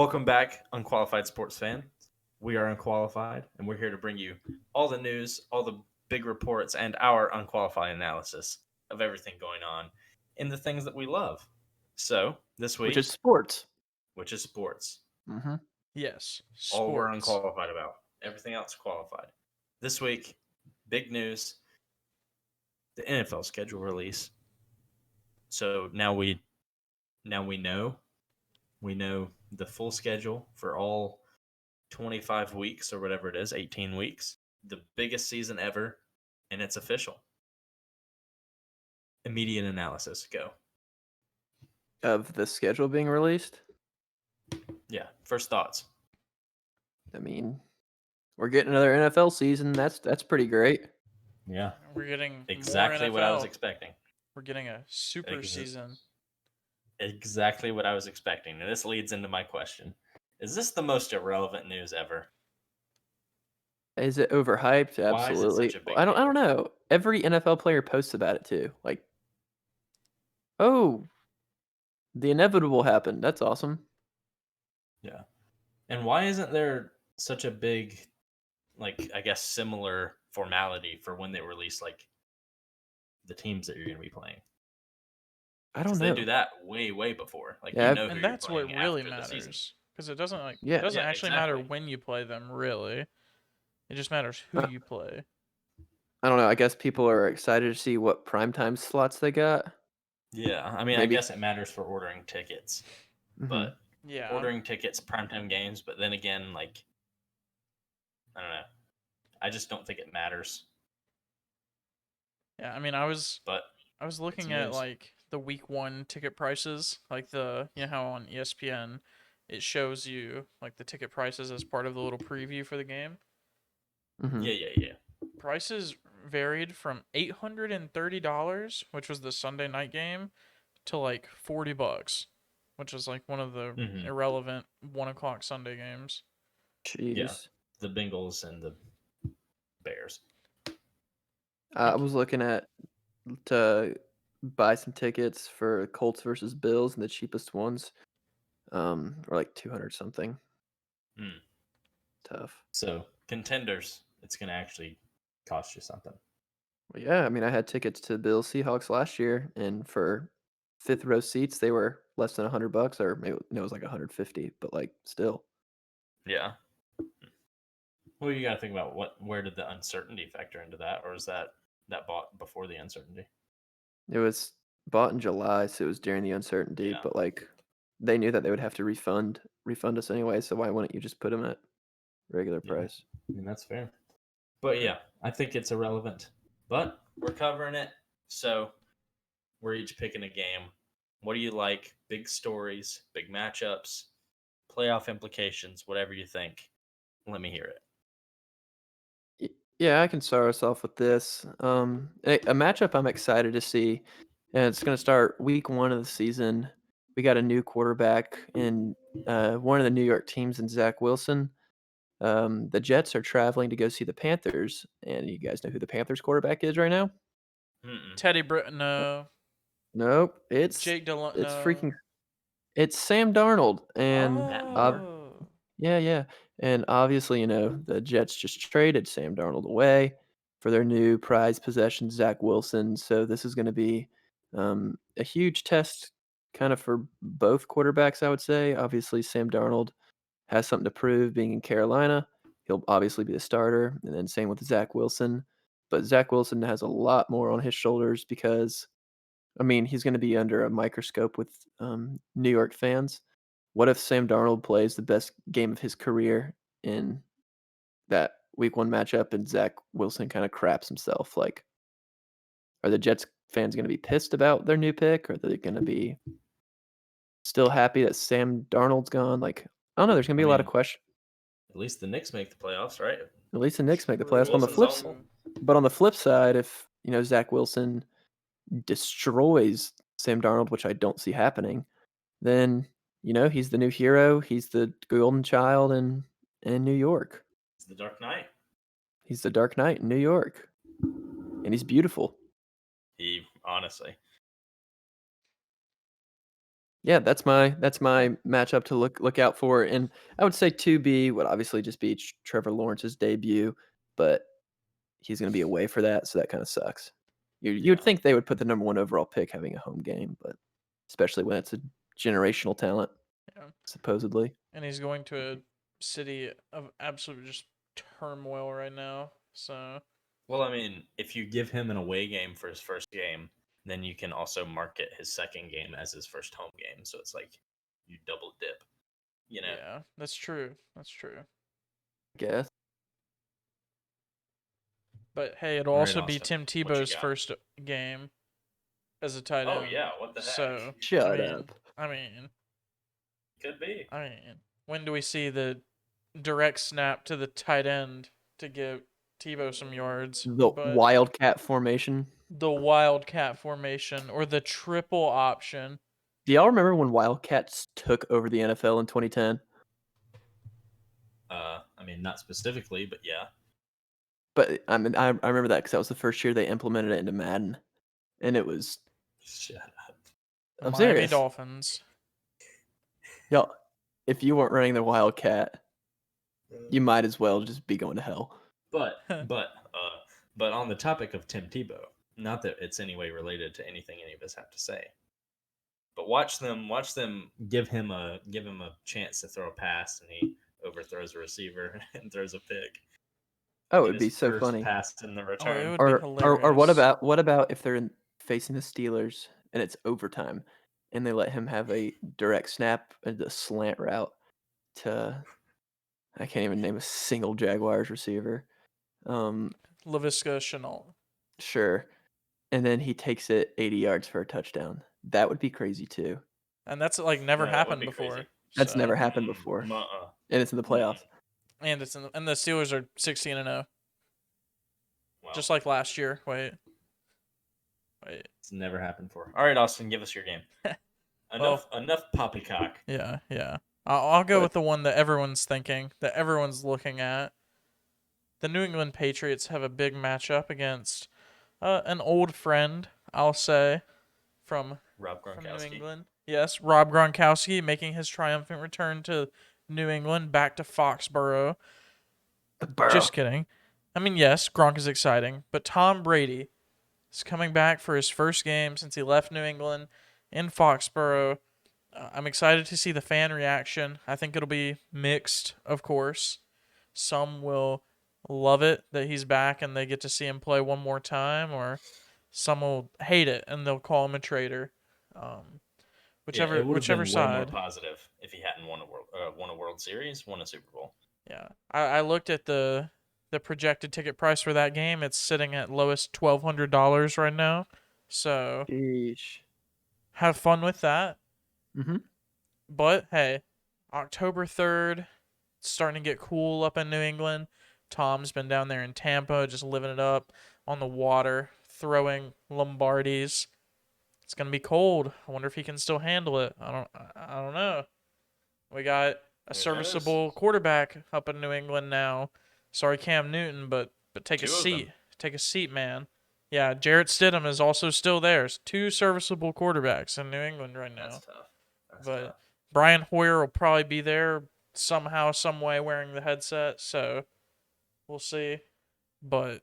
Welcome back, unqualified sports fan. We are unqualified, and we're here to bring you all the news, all the big reports, and our unqualified analysis of everything going on in the things that we love. So, this which is week, sports. which is sports, Mm-hmm. Yes, all we're sports. unqualified about. Everything else qualified. This week, big news: the NFL schedule release. So now we know the full schedule for all 25 weeks or whatever it is, 18 weeks, the biggest season ever, and it's official. Immediate analysis, go. Of the schedule being released. Yeah, first thoughts. I mean, we're getting another NFL season. That's pretty great. Yeah, We're getting more exactly what I was NFL. expecting. We're getting a super Ex- season. exactly what I was expecting. And this leads into my question. Is this the most irrelevant news ever? Is it overhyped? Why is it Absolutely. such a Well, big I don't deal? know. Every NFL player posts about it too. Like, oh, the inevitable happened. That's awesome. Yeah. And why isn't there such a big, like, I guess, similar formality for when they release, like, the teams that you're going to be playing? I don't Because they do know. that way, way before. Like, you Yeah, know who And you're that's what playing really after the season. matters. Because it doesn't it yeah. doesn't Yeah, actually matter exactly. when you play them, really. It just matters who Uh, you play. I don't know. I guess people are excited to see what primetime slots they got. Yeah, I mean, I Maybe. guess it matters for ordering tickets, Mm-hmm. but Yeah. ordering tickets, primetime games, but then again, like, I don't know. I just don't think it matters, Yeah, I mean, but I was it's looking at news. like the week 1 ticket prices, like how on ESPN it shows you like the ticket prices as part of the little preview for the game. Mm-hmm. Yeah, yeah, yeah. Prices varied from $830, which was the Sunday night game, to like $40, which is like one of the Hmm. irrelevant 1 o'clock Sunday games. Yeah, Jeez. the Bengals and the Bears. I was looking at to buy some tickets for Colts versus Bills, and the cheapest ones were like 200 something. Mm. Tough. So contenders, it's going to actually cost you something. Well, yeah, I mean, I had tickets to Bills Seahawks last year, and for fifth row seats, they were less than $100, or maybe no, it was like 150, but like still, Yeah. Well, you got to think about where did the uncertainty factor into that, or is that bought before the uncertainty? it was bought in July, so it was during the uncertainty. Yeah. But like, they knew that they would have to refund us anyway. So why wouldn't you just put them at regular Yeah. price? I mean, that's fair. But Yeah. yeah, I think it's irrelevant. But we're covering it. So we're each picking a game. What do you like? Big stories, big matchups, playoff implications, whatever you think. Let me hear it. Yeah, I can start us off with this. A matchup I'm excited to see, and it's going to start week 1 of the season. We got a new quarterback in one of the New York teams in Zach Wilson. The Jets are traveling to go see the Panthers, and you guys know who the Panthers quarterback is right now? Mm-mm. Teddy Brit no. Nope, Jake Delon it's no. freaking it's Sam Darnold, and Matt Moore. Oh. yeah, and obviously, the Jets just traded Sam Darnold away for their new prize possession, Zach Wilson. So this is going to be a huge test, kind of for both quarterbacks, I would say. Obviously, Sam Darnold has something to prove, being in Carolina. He'll obviously be the starter, and then same with Zach Wilson. But Zach Wilson has a lot more on his shoulders because, I mean, he's going to be under a microscope with New York fans. What if Sam Darnold plays the best game of his career in that week 1 matchup and Zach Wilson kind of craps himself? Like, are the Jets fans going to be pissed about their new pick? Or are they going to be still happy that Sam Darnold's gone? Like, I don't know. There's going to I be a lot of mean, questions. at least the Knicks make the playoffs, right? At least the Knicks make the playoffs. But True. True. On the flip side, if Zach Wilson destroys Sam Darnold, which I don't see happening, then he's the new hero. He's the golden child in New York. It's the Dark Knight. He's the Dark Knight in New York, and he's beautiful. He honestly. Yeah, that's my matchup to look out for, and I would say 2B would obviously just be Trevor Lawrence's debut, but he's going to be away for that, so that kind of sucks. You would think they would put the number 1 overall pick having a home game, but especially when it's a generational talent, Yeah. supposedly. And he's going to a city of absolute just turmoil right now. So Well, I mean, if you give him an away game for his first game, then you can also market his second game as his first home game. So it's like you double dip, you know? yeah, that's true. That's true. I guess. But hey, it'll All right, also be Austin, Tim what you Tebow's got? first game as a tight Oh end. yeah, what the heck? So Shut up. I mean, Could be. when do we see the direct snap to the tight end to give Tebow some yards? The But Wildcat formation. the wildcat formation or the triple option. Do y'all remember when Wildcats took over the NFL in 2010? I mean, not specifically, but yeah. But I mean, I remember that because that was the first year they implemented it into Madden, and it was. Shut up. I'm Miami serious. Dolphins. Y'all, if you weren't running the Wildcat, you might as well just be going to hell. But on the topic of Tim Tebow, not that it's any way related to anything any of us have to say, but watch them give him a chance to throw a pass, and he overthrows a receiver and throws a pick. Oh, in it'd be his so first funny. pass in the Oh, return. it would be hilarious. Or what about if they're facing the Steelers and it's overtime, and they let him have a direct snap and a slant route to I can't even name a single Jaguars receiver. Laviska Chenault. Sure. And then he takes it 80 yards for a touchdown. That would be crazy too. And that's like never No, that would happened be before. crazy. That's So- never happened before. And it's in the playoffs. And it's and the Steelers are 16-0. Wow. Just like last year. Wait. It's never happened before. All right, Austin, give us your game. Enough poppycock. Yeah. I'll go What? with the one that everyone's thinking, that everyone's looking at. The New England Patriots have a big matchup against an old friend, I'll say, from Rob New Gronkowski. England. Yes, Rob Gronkowski making his triumphant return to New England, back to Foxborough. Just kidding. I mean, yes, Gronk is exciting, but Tom Brady is coming back for his first game since he left New England in Foxborough. I'm excited to see the fan reaction. I think it'll be mixed, of course. Some will love it that he's back and they get to see him play one more time, or some will hate it and they'll call him a traitor. Whichever it would have been side. way more positive if he hadn't won a World Series, won a Super Bowl. Yeah, I looked at the projected ticket price for that game. It's sitting at lowest $1,200 right now. So Sheesh. have fun with that. Mm-hmm. But hey, October 3rd, it's starting to get cool up in New England. Tom's been down there in Tampa, just living it up on the water, throwing Lombardis. It's gonna be cold. I wonder if he can still handle it. I don't know. We got a serviceable quarterback up in New England now. Sorry, Cam Newton, but take a seat. Take a seat, man. Yeah, Jarrett Stidham is also still there. It's 2 serviceable quarterbacks in New England right now. That's tough. But Brian Hoyer will probably be there somehow, some way, wearing the headset. So we'll see. But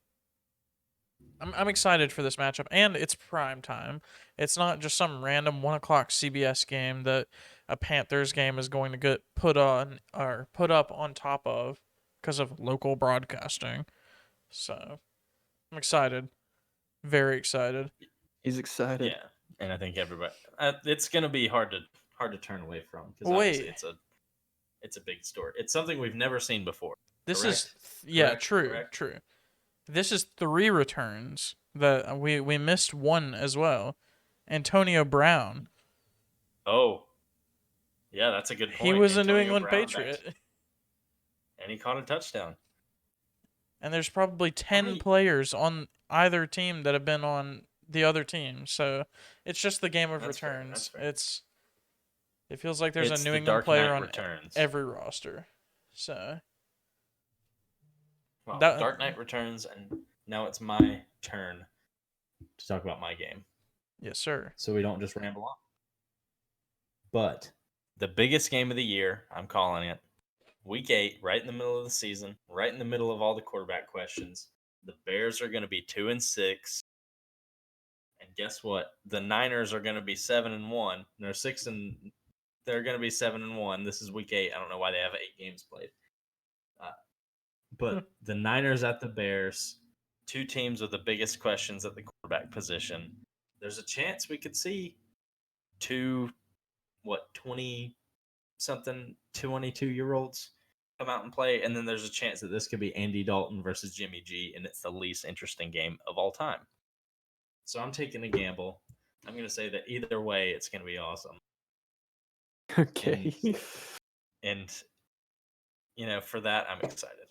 I'm excited for this matchup, and it's prime time. It's not just some random 1:00 CBS game that a Panthers game is going to get put up on top of because of local broadcasting. So I'm excited, very excited. He's excited. Yeah, and I think everybody. It's gonna be hard to turn away from because Wait. it's a big story. It's something we've never seen before. This Correct? is true. Correct. True. This is 3 returns that we missed one as well. Antonio Brown. Oh, yeah, that's a good point. He was a New Antonio England Brown Patriot. and he caught a touchdown. And there's probably 10 players on either team that have been on the other team. So it's just the game of That's fair, returns. that's fair. It feels like there's It's a New the England Dark player Knight on Returns. every roster. So Well, that- Dark Knight Returns, and now it's my turn to talk about my game. yes, sir. So we don't just ramble on. But the biggest game of the year, I'm calling it, Week 8, right in the middle of the season, right in the middle of all the quarterback questions. The Bears are going to be 2-6. And guess what? The Niners are going to be 7-1. They're 6 and they're going to be 7-1. This is Week 8. I don't know why they have 8 games played. But the Niners at the Bears, two teams with the biggest questions at the quarterback position. There's a chance we could see 20-something, 22-year-olds come out and play. And then there's a chance that this could be Andy Dalton versus Jimmy G, and it's the least interesting game of all time. So I'm taking a gamble. I'm going to say that either way, it's going to be awesome. Okay. And for that, I'm excited.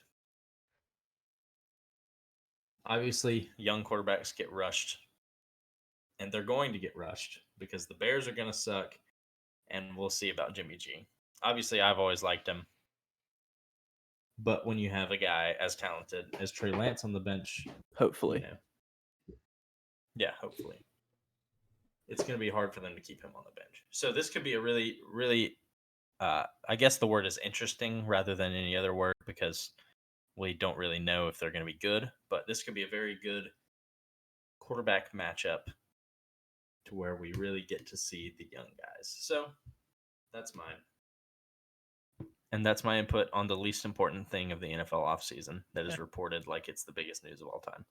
Obviously, young quarterbacks get rushed, and they're going to get rushed because the Bears are going to suck, and we'll see about Jimmy G. Obviously, I've always liked him, but when you have a guy as talented as Trey Lance on the bench, Hopefully. Hopefully, it's going to be hard for them to keep him on the bench. So this could be a really, really, I guess the word is interesting rather than any other word because we don't really know if they're going to be good, but this could be a very good quarterback matchup to where we really get to see the young guys. So that's mine. And that's my input on the least important thing of the NFL offseason that is reported like it's the biggest news of all time.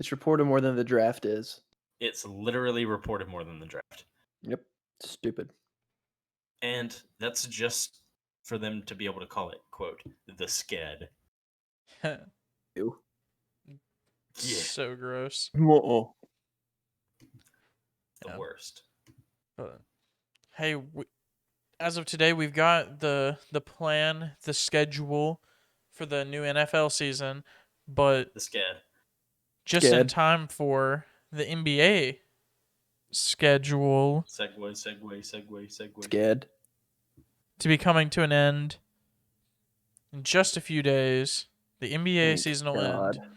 It's reported more than the draft is. It's literally reported more than the draft. Yep. Stupid. And that's just for them to be able to call it, quote, the sked. Ew. Yeah. So gross. Uh-oh. The worst. But hey, as of today, we've got the plan, the schedule for the new NFL season, but The sked. just in Scared. time for the NBA schedule Segue. Scared. to be coming to an end in just a few days. The NBA Thank season will God. end.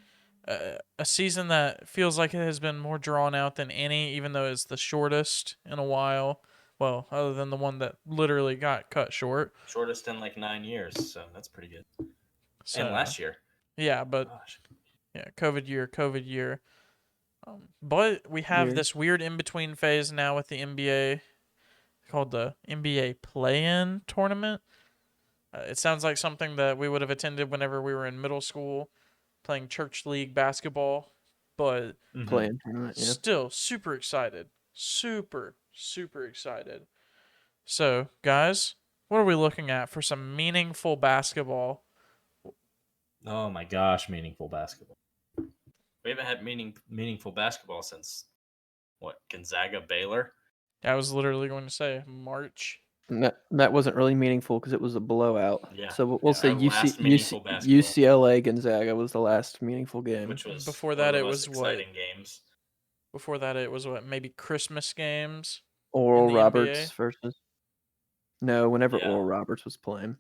A season that feels like it has been more drawn out than any, even though it's the shortest in a while. Well, other than the one that literally got cut short. Shortest in like 9 years, so that's pretty good. So, And last year. Yeah, but Gosh. yeah, COVID year. But we have this weird in-between phase now with the NBA called the NBA Play-In Tournament. It sounds like something that we would have attended whenever we were in middle school playing church league basketball, but Playing tournament, yeah. still super excited. Super excited. So, guys, what are we looking at for some meaningful basketball? Oh my gosh, meaningful basketball. We haven't had meaningful basketball since Gonzaga Baylor? I was literally going to say March. That wasn't really meaningful because it was a blowout. Yeah. So we'll say our last meaningful basketball. UCLA Gonzaga was the last meaningful game. Which was Before one that, of the it most was what? exciting games. Before that, it was what? Maybe Christmas games. Oral the Roberts NBA? versus. No, whenever Yeah. Oral Roberts was playing.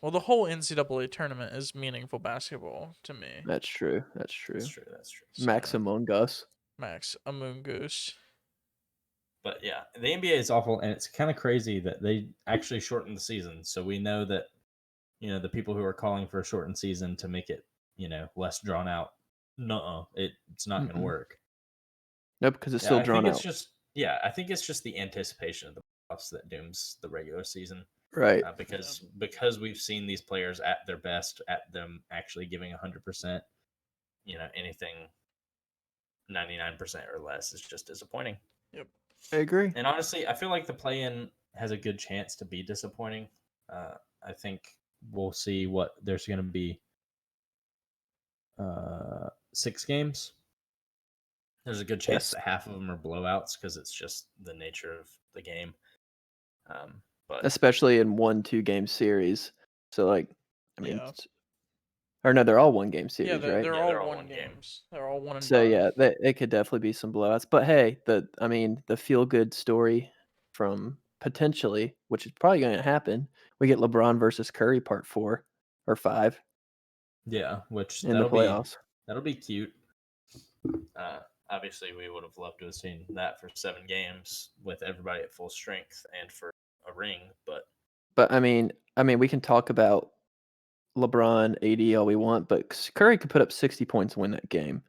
Well, the whole NCAA tournament is meaningful basketball to me. That's true. That's true. Max Among Us. Max Among Goose. But yeah, the NBA is awful, and it's kind of crazy that they actually shortened the season. So we know that, the people who are calling for a shortened season to make it, less drawn out, it's not going to work. Nope, because it's still drawn out. I think it's just the anticipation of the playoffs that dooms the regular season. Right. Because we've seen these players at their best, at them actually giving 100%, anything 99% or less is just disappointing. Yep. I agree. And honestly, I feel like the play-in has a good chance to be disappointing. I think we'll see there's going to be 6 games. There's a good chance that half of them are blowouts because it's just the nature of the game. But especially in 1-2 game series. So or no, they're all 1 game series, right? They're all one games. They're all 1 and so done. yeah, it could definitely be some blowouts. But hey, the feel good story from potentially, which is probably going to happen, we get LeBron versus Curry part 4 or 5. Yeah, which in the playoffs. That'll be cute. Obviously, we would have loved to have seen that for 7 games with everybody at full strength and for a ring, but But I mean, we can talk about LeBron, AD all we want, but Curry could put up 60 points and win that game.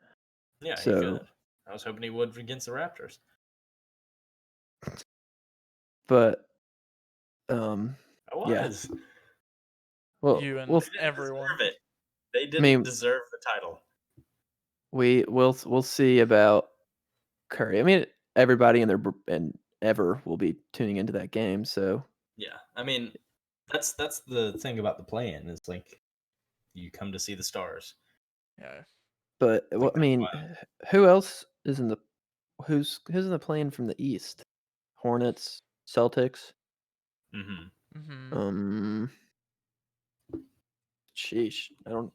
yeah, he So, could. I was hoping he would against the Raptors. but I yeah. was. Well, You and we'll They didn't everyone. deserve it. They didn't mean- deserve the title. we'll see about Curry. I mean, everybody and ever will be tuning into that game. So Yeah, I mean, that's the thing about the play-in is like you come to see the stars. Yeah. but think well, I that's mean, why. who else is in the who's in the play-in from the East? Hornets, Celtics. Mm-hmm. Mm-hmm. Sheesh. I don't.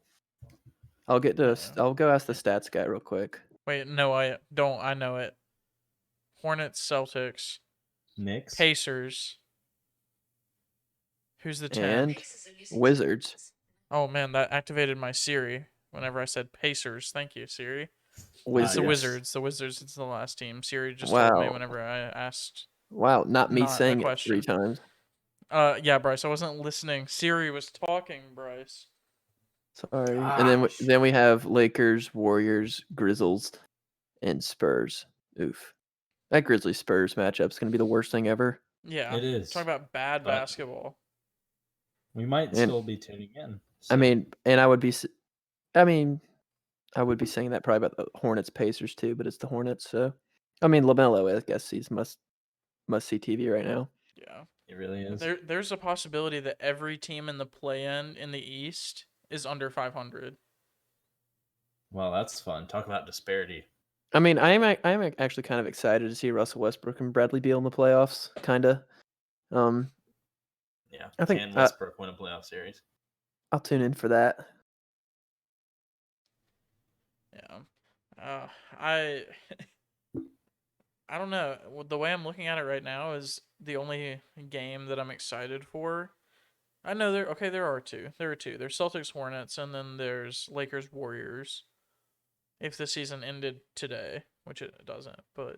I'll get to. Yeah. I'll go ask the stats guy real quick. Wait, no, I don't. I know it. Hornets, Celtics, Knicks. Pacers. Who's the 10th? And Wizards. Oh man, that activated my Siri whenever I said Pacers. Thank you, Siri. It's Wizards. the yes. Wizards. The Wizards is the last team. Siri just told me Wow. whenever I asked. Wow. Not me Not a saying it 3 question. times. Yeah, Bryce, I wasn't listening. Siri was talking, Bryce. Sorry. And then Gosh. we have Lakers, Warriors, Grizzlies, and Spurs. Oof. That Grizzlies Spurs matchup's gonna be the worst thing ever. Yeah. It is. Talk about bad But basketball. we might And- still be tuning in. I so- mean, and I would be. I mean, I would be saying that probably about the Hornets Pacers too, but it's the Hornets. So, I mean, LaMelo, I guess he's must see TV right now. Yeah. it really is. There's a possibility that every team in the play-in in the East is under 500. Well, that's fun. Talk about disparity. I mean, I am actually kind of excited to see Russell Westbrook and Bradley Beal in the playoffs. Kinda. Yeah. I think, Can Westbrook win a playoff series? I'll tune in for that. Yeah. I I don't know. The way I'm looking at it right now is the only game that I'm excited for. I know there are two. There are two. There's Celtics Hornets and then there's Lakers Warriors. If the season ended today, which it doesn't, but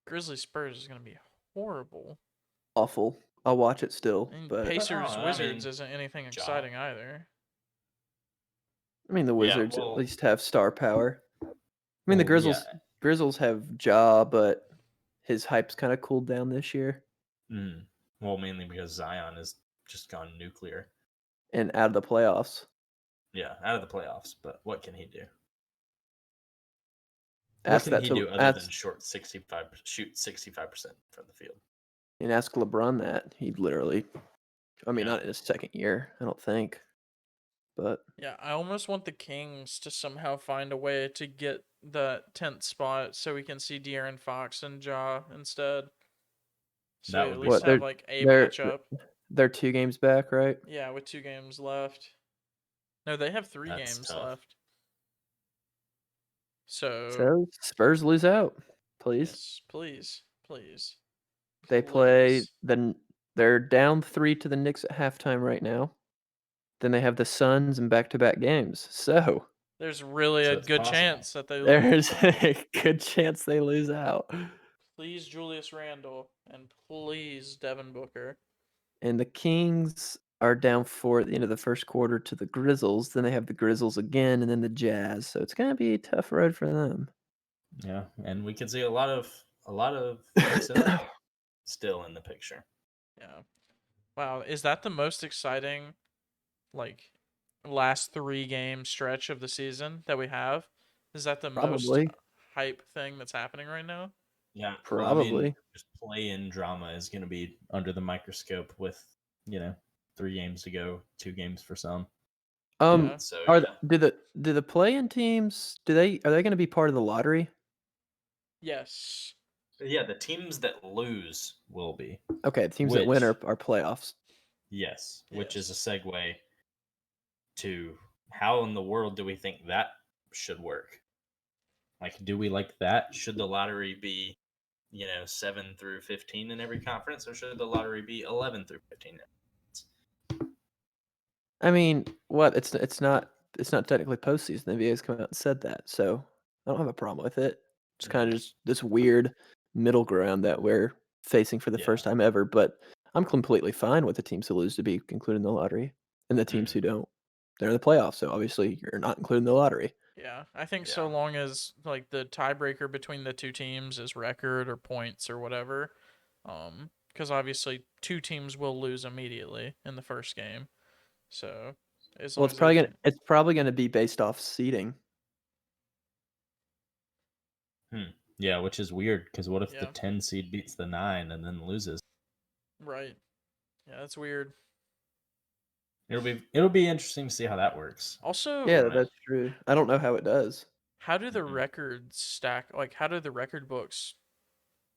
Grizzlies Spurs is going to be horrible. Awful. I'll watch it still, And but Pacers I Wizards mean, isn't anything Ja. exciting either. I mean the Wizards well- at least have star power. I mean the Well, yeah. Grizzlies have Ja, but his hype's kind of cooled down this year Well, mainly because Zion has just gone nuclear. and out of the playoffs. Yeah, out of the playoffs. But what can he do? Ask what that can he to do other than shoot 65% from the field? and ask LeBron that. He'd literally. I mean, Yeah. not in his second year, I don't think. But Yeah, I almost want the Kings to somehow find a way to get the 10th spot so we can see De'Aaron Fox and Ja instead. So That we would at be least What, have like a they're- matchup. they're 2 games back, right? Yeah, with 2 games left. No, they have 3 That's games tough. left. So, So Spurs lose out, please. yes, please. They play Please. they're down 3 to the Knicks at halftime right now. Then they have the Suns in back-to-back games. So There's really So a it's good possible. chance that they there's lose. a good chance they lose out. Please, Julius Randle, and please, Devin Booker. And the Kings are down 4 at the end of the first quarter to the Grizzlies. Then they have the Grizzlies again and then the Jazz. So it's going to be a tough road for them. Yeah, and we could see a lot of Knicks and Nets still in the picture. Yeah. Wow, is that the most exciting, like, last 3 game stretch of the season that we have? Is that the most Probably. hype thing that's happening right now? Yeah, Probably. Well, I mean, just play-in drama is going to be under the microscope with 3 games to go, 2 games for some. Yeah. So Do the play-in teams are they going to be part of the lottery? Yes. yeah, the teams that lose will be. Okay, the teams that win Which- are playoffs. Yes, which is a Yes. segue to how in the world do we think that should work? Like, do we like that? Should the lottery be, 7 through 15 in every conference, or should the lottery be 11 through 15? I mean, what? It's not technically postseason. The NBA's come out and said that, so I don't have a problem with it. It's kind of just this weird middle ground that we're facing for the first time ever. But I'm completely fine with the teams who lose to be included in the lottery, and the teams who don't, they're in the playoffs. So obviously, you're not included in the lottery. Yeah, I think so long as like the tiebreaker between the two teams is record or points or whatever, because obviously two teams will lose immediately in the first game. So as long Well, as they can- it's probably gonna be based off seeding. Yeah, which is weird because what if the Yeah. 10 seed beats the 9 and then loses? Right. Yeah, that's weird. It'll be interesting to see how that works. Also, Yeah, that's true. I don't know how it does. how do the records stack? Like, how do the record books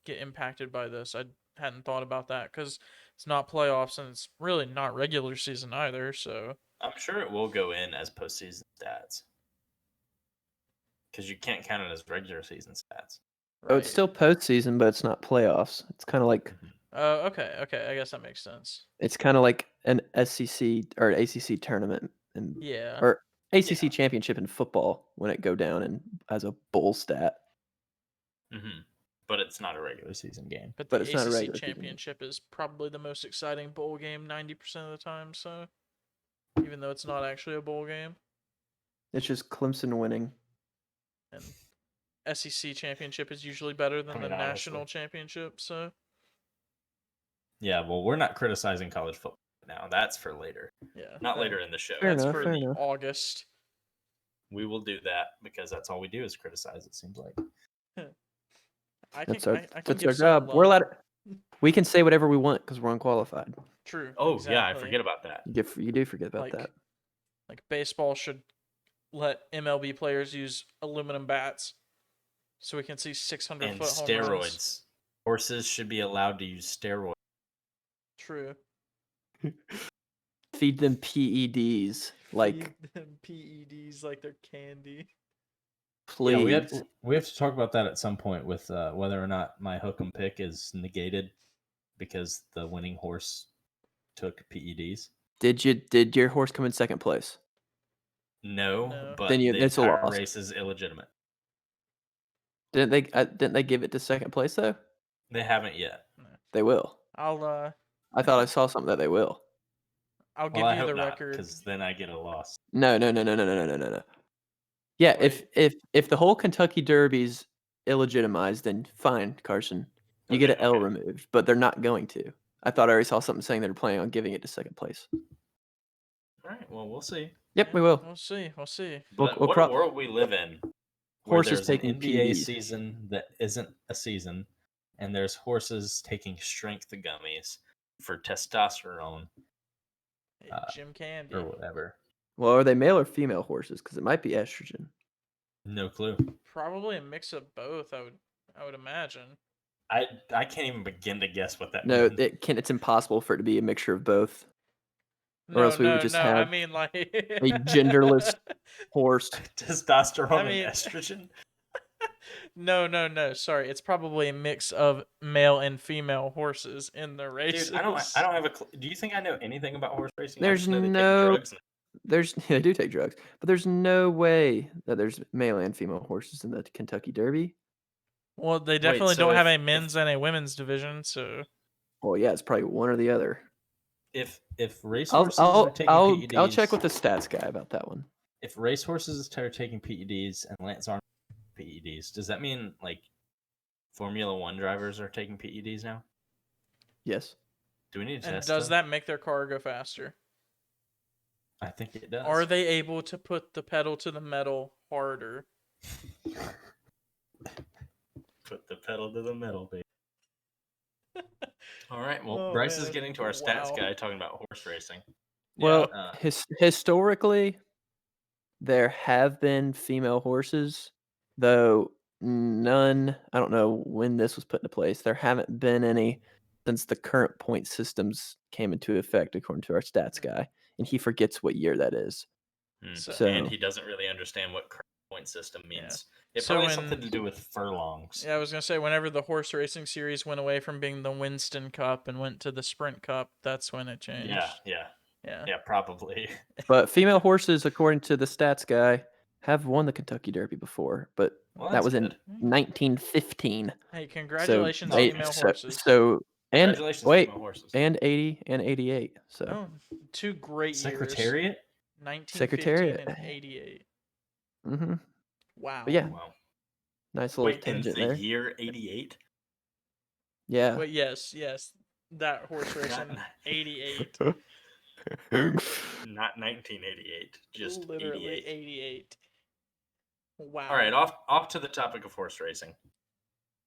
get impacted by this? I hadn't thought about that because it's not playoffs and it's really not regular season either. So I'm sure it will go in as postseason stats because you can't count it as regular season stats. Oh, it's still postseason, but it's not playoffs. It's kind of like okay. I guess that makes sense. it's kind of like an SEC or ACC tournament and Yeah. or ACC championship in football when it go down and as a bowl stat. But it's not a regular season game. But But the it's not a ACC regular season game. championship is probably the most exciting bowl game 90% of the time. So even though it's not actually a bowl game, It's just Clemson winning. and SEC championship is usually better than the national championship. So Yeah, well, we're not criticizing college football now. That's for later. yeah, Not later in the show. Fair that's enough, for fair the enough. August. We will do that because that's all we do is criticize. It seems like. That's I our, can that's give our some job. We're love. allowed. We can say whatever we want because we're unqualified. True. Oh exactly. yeah, I forget about that. You do forget about that. Like baseball should let MLB players use aluminum bats so we can see 600 And foot home steroids. runs. Horses should be allowed to use steroids. True. Feed them PEDs. Like, Feed them PEDs like they're candy. please. Yeah, we have to talk about that at some point with whether or not my hook'em pick is negated because the winning horse took PEDs. Did your horse come in second place? No. But Then the it's a entire loss. race is illegitimate. Didn't they give it to second place though? They haven't yet. They will. I thought I saw something that they will. I'll give I you hope the not, record. because then I get a loss. No. Yeah, Wait. if the whole Kentucky Derby's illegitimized, then fine, Carson. You get an L removed, but they're not going to. I thought I already saw something saying they're planning on giving it to second place. All right, well, we'll see. Yep, we will. We'll see. But what a world we live in. Where Horses there's an taking NBA PEDs. season that isn't a season, and there's horses taking strength gummies for testosterone Jim Candy. or whatever. Well, are they male or female horses? Because it might be estrogen. No clue. Probably a mix of both. I would imagine. I can't even begin to guess what that No, means. it's impossible for it to be a mixture of both. No, or else we would just have I mean like a genderless horse. Testosterone and estrogen. No. Sorry, it's probably a mix of male and female horses in the races. Dude, I don't have a clue. Do you think I know anything about horse racing? There's I just know no. they take drugs. They do take drugs, but there's no way that there's male and female horses in the Kentucky Derby. Well, they definitely don't have a men's and a women's division, so. Well, yeah, it's probably one or the other. If racehorses are taking PEDs, I'll check with the stats guy about that one. If racehorses are taking PEDs and Lance Armstrong PEDs, does that mean like Formula One drivers are taking PEDs now? Yes. Do we need to and test? Does that make their car go faster? I think it does. Are they able to put the pedal to the metal harder? Put the pedal to the metal, baby. All right. Well, Oh, Bryce man. is getting to our stats guy talking about horse racing. Well, Yeah. historically, there have been female horses, though none. I don't know when this was put into place. There haven't been any since the current point systems came into effect, according to our stats guy, and he forgets what year that is. So, and he doesn't really understand what current point system means. Yeah. It probably has something to do with furlongs. Yeah, I was gonna say whenever the horse racing series went away from being the Winston Cup and went to the Sprint Cup, that's when it changed. Yeah, probably. But female horses, according to the stats guy, have won the Kentucky Derby before, but Well, That that's was in good. 1915. Hey, So congratulations, they female so horses. so and Congratulations, wait, female horses. and 80 and 88. So Oh, 2 great years. Secretariat? 1915 Secretariat. and 88. Mm-hmm. Wow. But yeah, Wow. nice little Wait, in tangent the there. year 88? Yeah. But yes, that horse race Not, in 88. not 1988, just Literally 88. 88. Wow. All right, off to the topic of horse racing.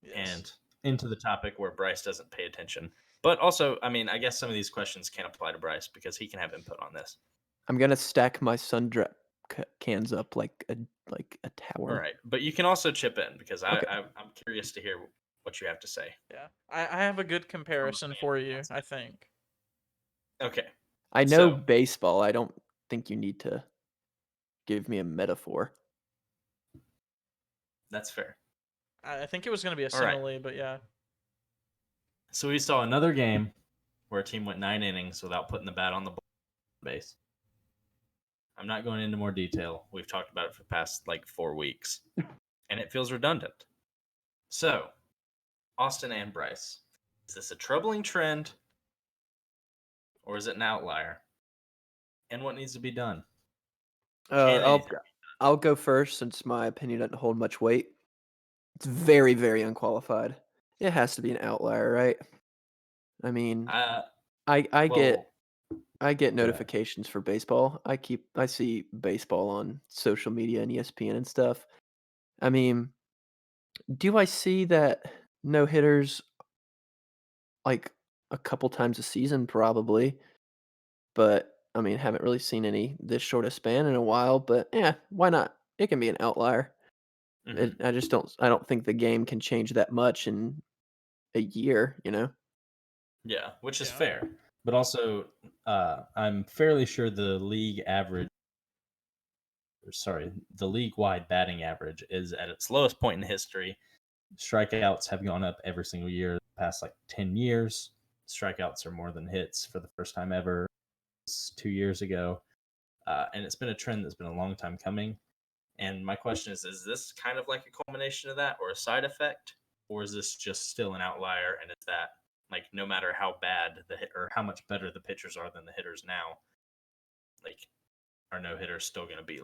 Yes. And into the topic where Bryce doesn't pay attention. But also, I mean, I guess some of these questions can't apply to Bryce because he can have input on this. I'm gonna stack my Sundrep cans up like a tower. All right, but you can also chip in because Okay. I'm curious to hear what you have to say. Yeah. I have a good comparison for you, I think. Okay. I know So- baseball. I don't think you need to give me a metaphor. That's fair. I think it was going to be a All right. simile, but yeah. So we saw another game where a team went 9 innings without putting the bat on the base. I'm not going into more detail. We've talked about it for the past 4 weeks, and it feels redundant. So, Austin and Bryce, is this a troubling trend, or is it an outlier? And what needs to be done? I'll go first since my opinion doesn't hold much weight. It's very, very unqualified. It has to be an outlier, right? I mean, I get notifications for baseball. I see baseball on social media and ESPN and stuff. I mean, do I see that no hitters like a couple times a season probably? But I mean, haven't really seen any this short a span in a while, but yeah, why not? It can be an outlier. Mhm. I don't think the game can change that much in a year, you know? Yeah, which is Yeah. fair. But also, I'm fairly sure the league-wide batting average is at its lowest point in history. Strikeouts have gone up every single year the past 10 years. Strikeouts are more than hits for the first time ever. 2 years ago. And it's been a trend that's been a long time coming. And my question is this kind of like a culmination of that or a side effect? Or is this just still an outlier? And is that no matter how bad or how much better the pitchers are than the hitters now, are no hitters still going to be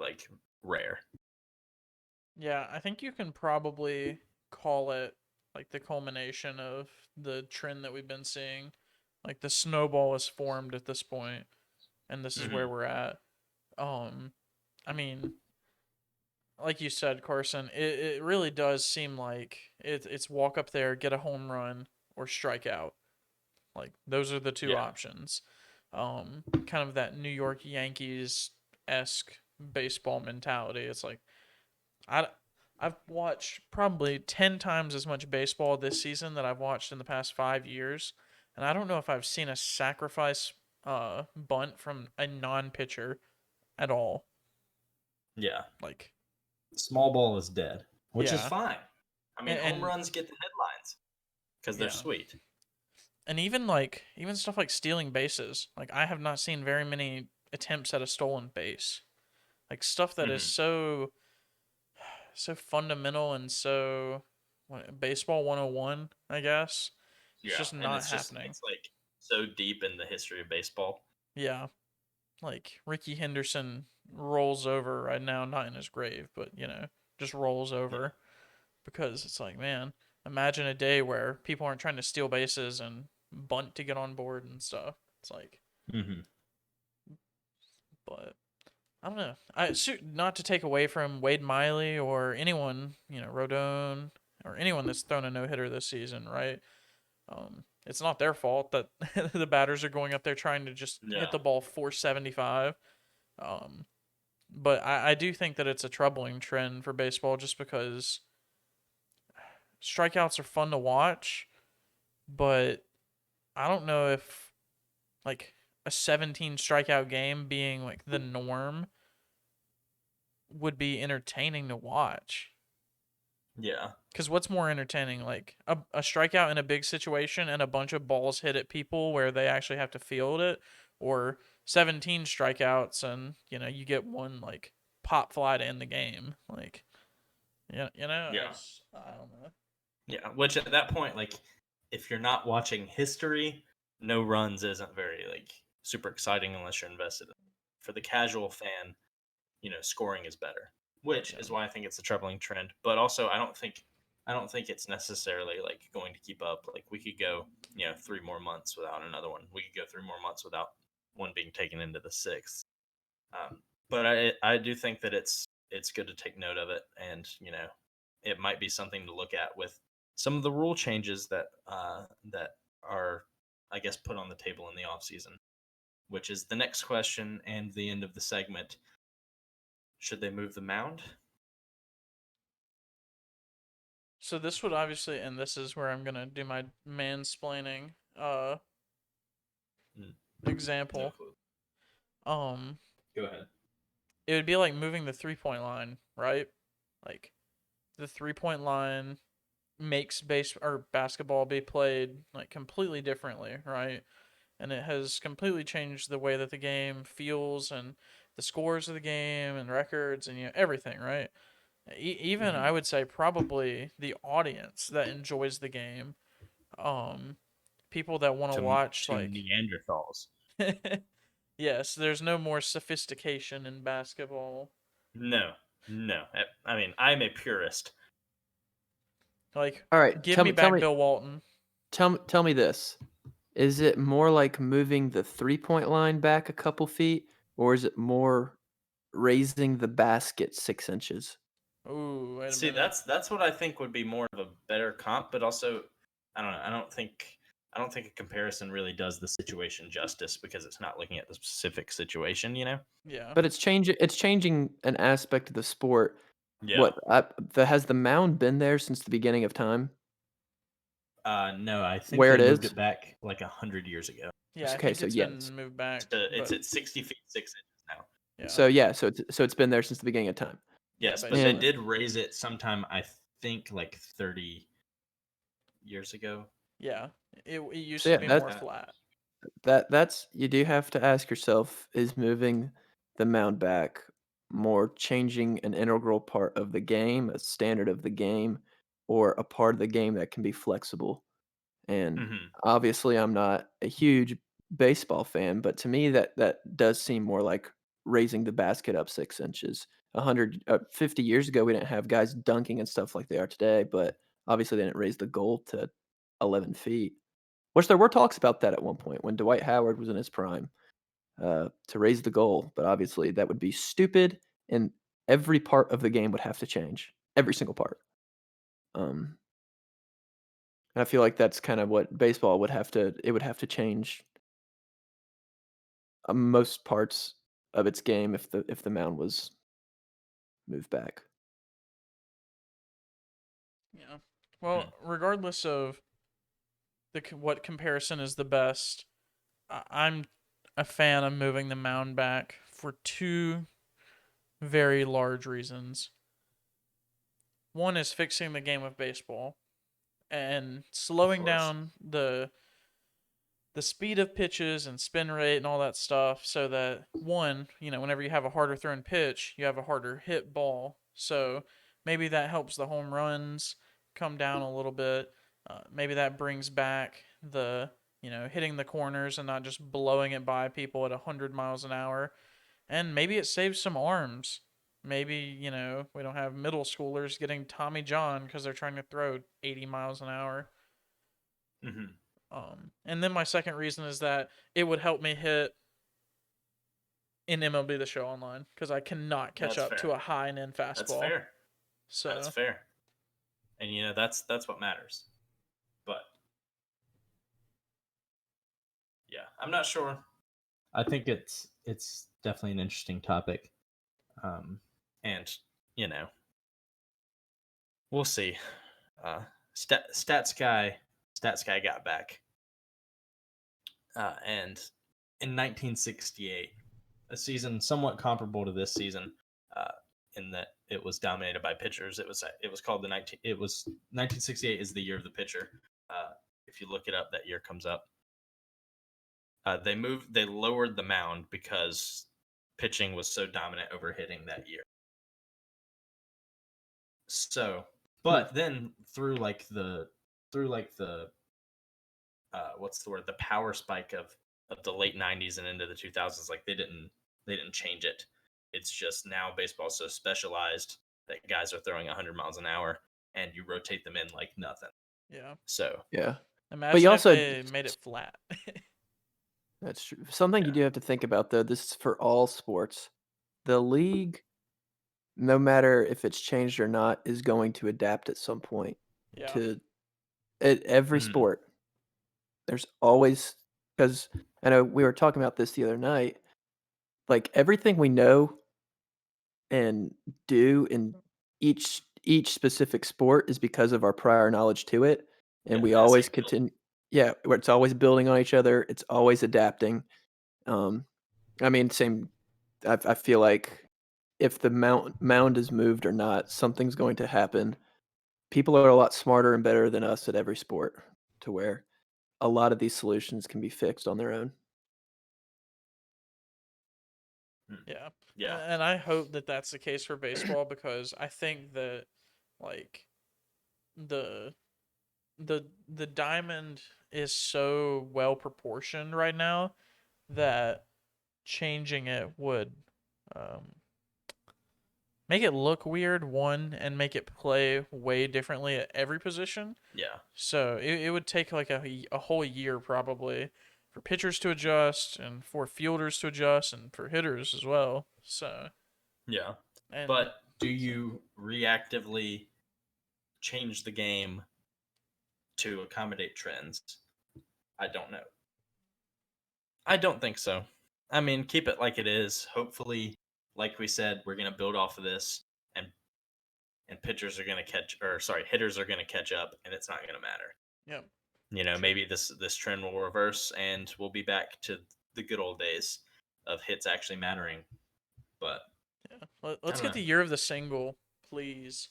rare? Yeah, I think you can probably call it the culmination of the trend that we've been seeing. The snowball is formed at this point, and this is where we're at. I mean, like you said, Carson, it really does seem like it's walk up there, get a home run, or strike out. Those are the two options. Kind of that New York Yankees esque baseball mentality. It's I've watched probably 10 times as much baseball this season that I've watched in the past 5 years, and I don't know if I've seen a sacrifice bunt from a non-pitcher at all. Yeah. Small ball is dead, which is Yeah. fine. I mean, And- home runs get the headlines because they're sweet. And even stuff like stealing bases. I have not seen very many attempts at a stolen base. Stuff that is so fundamental and so baseball 101, I guess. It's just not happening. It's so deep in the history of baseball. Yeah. Ricky Henderson rolls over right now, not in his grave, but just rolls over because it's man, imagine a day where people aren't trying to steal bases and bunt to get on board and stuff. It's but I don't know. Not to take away from Wade Miley or anyone, Rodon or anyone that's thrown a no-hitter this season, right? It's not their fault that the batters are going up there trying to just hit the ball 475. But I do think that it's a troubling trend for baseball just because strikeouts are fun to watch, but I don't know if a 17 strikeout game being the norm would be entertaining to watch. Yeah. Because what's more entertaining, a strikeout in a big situation and a bunch of balls hit at people where they actually have to field it, or 17 strikeouts and you get one pop fly to end the game. Yeah, Yeah. I don't know. Yeah, which at that point, like, if you're not watching history, no runs isn't very like super exciting unless you're invested. For the casual fan, scoring is better, which Yeah. is why I think it's a troubling trend. But also, I don't think it's necessarily like going to keep up. Like we could go, 3 more months without another one. We could go 3 more months without one being taken into the sixth. But I do think that it's good to take note of it, and it might be something to look at with some of the rule changes that are, I guess, put on the table in the off season, which is the next question and the end of the segment. Should they move the mound? So this would obviously, and this is where I'm gonna do my mansplaining No example. clue. Um, Go ahead. it would be like moving the 3-point line, right? Like the 3-point line makes basketball be played like completely differently, right? And it has completely changed the way that the game feels and the scores of the game and records and everything, right? Even I Mhm. would say probably the audience that enjoys the game, um, people that want to To watch to like, Neanderthals. yes, there's no more sophistication in basketball. No, no. I mean, I'm a purist. Like, All right, give me back Bill Walton. tell me this. Is it more like moving the 3-point line back a couple feet, or is it more raising the basket 6 inches? Ooh, wait a See, minute. that's what I think would be more of a better comp, but also, I don't know. I don't think a comparison really does the situation justice because it's not looking at the specific situation. Yeah. But it's changing an aspect of the sport. Yeah. Has the mound been there since the beginning of time? No, I think Where they it moved is? it back like 100 years ago. Yeah, I Okay, think so it's yes. been moved back, It's but at 60 feet 6 inches now. yeah. So yeah, so it's been there since the beginning of time. Yeah, Yes, but they basically. And did raise it sometime. I think like 30 years ago. Yeah. It used so to yeah, be Like more that's that. flat. that's you do have to ask yourself, is moving the mound back more changing an integral part of the game, a standard of the game, or a part of the game that can be flexible? And Hmm. obviously, I'm not a huge baseball fan, but to me, that does seem more like raising the basket up 6 inches. 50 years ago, we didn't have guys dunking and stuff like they are today, but obviously, they didn't raise the goal to 11 feet. Which there were talks about that at one point when Dwight Howard was in his prime, to raise the goal, but obviously that would be stupid, and every part of the game would have to change, every single part. Um, and I feel like that's kind of what baseball would have to. It would have to change most parts of its game if the mound was moved back. Yeah. Well, regardless of what comparison is the best, I'm a fan of moving the mound back for two very large reasons. One is fixing the game of baseball and Of slowing course. down the speed of pitches and spin rate and all that stuff so that one, whenever you have a harder thrown pitch, you have a harder hit ball. So maybe that helps the home runs come down a little bit. Maybe that brings back the, hitting the corners and not just blowing it by people at 100 miles an hour. And maybe it saves some arms. Maybe, we don't have middle schoolers getting Tommy John because they're trying to throw 80 miles an hour. Hmm. And then my second reason is that it would help me hit in MLB The Show online because I cannot catch That's up to fair. a high and in That's fastball. fair. That's So fair. And that's what matters. But yeah, I'm not sure. I think it's definitely an interesting topic. And you know, we'll see. Uh, stats guy got back, and in 1968, a season somewhat comparable to this season, uh, in that it was dominated by pitchers. It was called the 19. It was 1968 is the year of the pitcher. If you look it up, that year comes up. They lowered the mound because pitching was so dominant over hitting that year. So, but then through the what's the word, the power spike of the late 90s and into the 2000s, like they didn't change it. It's just now baseball is so specialized that guys are throwing 100 miles an hour and you rotate them in like nothing. Yeah. So Yeah. Imagine you if also- they made it flat. That's true. Something you Yeah. do have to think about, though, this is for all sports. The league, no matter if it's changed or not, is going to adapt at some point Yeah. to every Mhm. sport. There's always, because I know we were talking about this the other night, like everything we know and do in each specific sport is because of our prior knowledge to it, and Yeah, we as always they build. continue. Yeah, where it's always building on each other. It's always adapting. I mean, same. I feel like if the mound is moved or not, something's going to happen. People are a lot smarter and better than us at every sport, to where a lot of these solutions can be fixed on their own. Yeah. Yeah. And I hope that that's the case for baseball, because I think that like the the diamond is so well proportioned right now that changing it would um, make it look weird, one, and make it play way differently at every position. Yeah. So it would take like a whole year probably for pitchers to adjust and for fielders to adjust and for hitters as well. So Yeah. and But do you reactively change the game to accommodate trends? I don't know. I don't think so. I mean, keep it like it is. Hopefully, like we said, we're going to build off of this, and pitchers are going to hitters are going to catch up, and it's not going to matter. yeah. Maybe this trend will reverse, and we'll be back to the good old days of hits actually mattering. But Yeah. Let's I get don't the know. year of the single, please.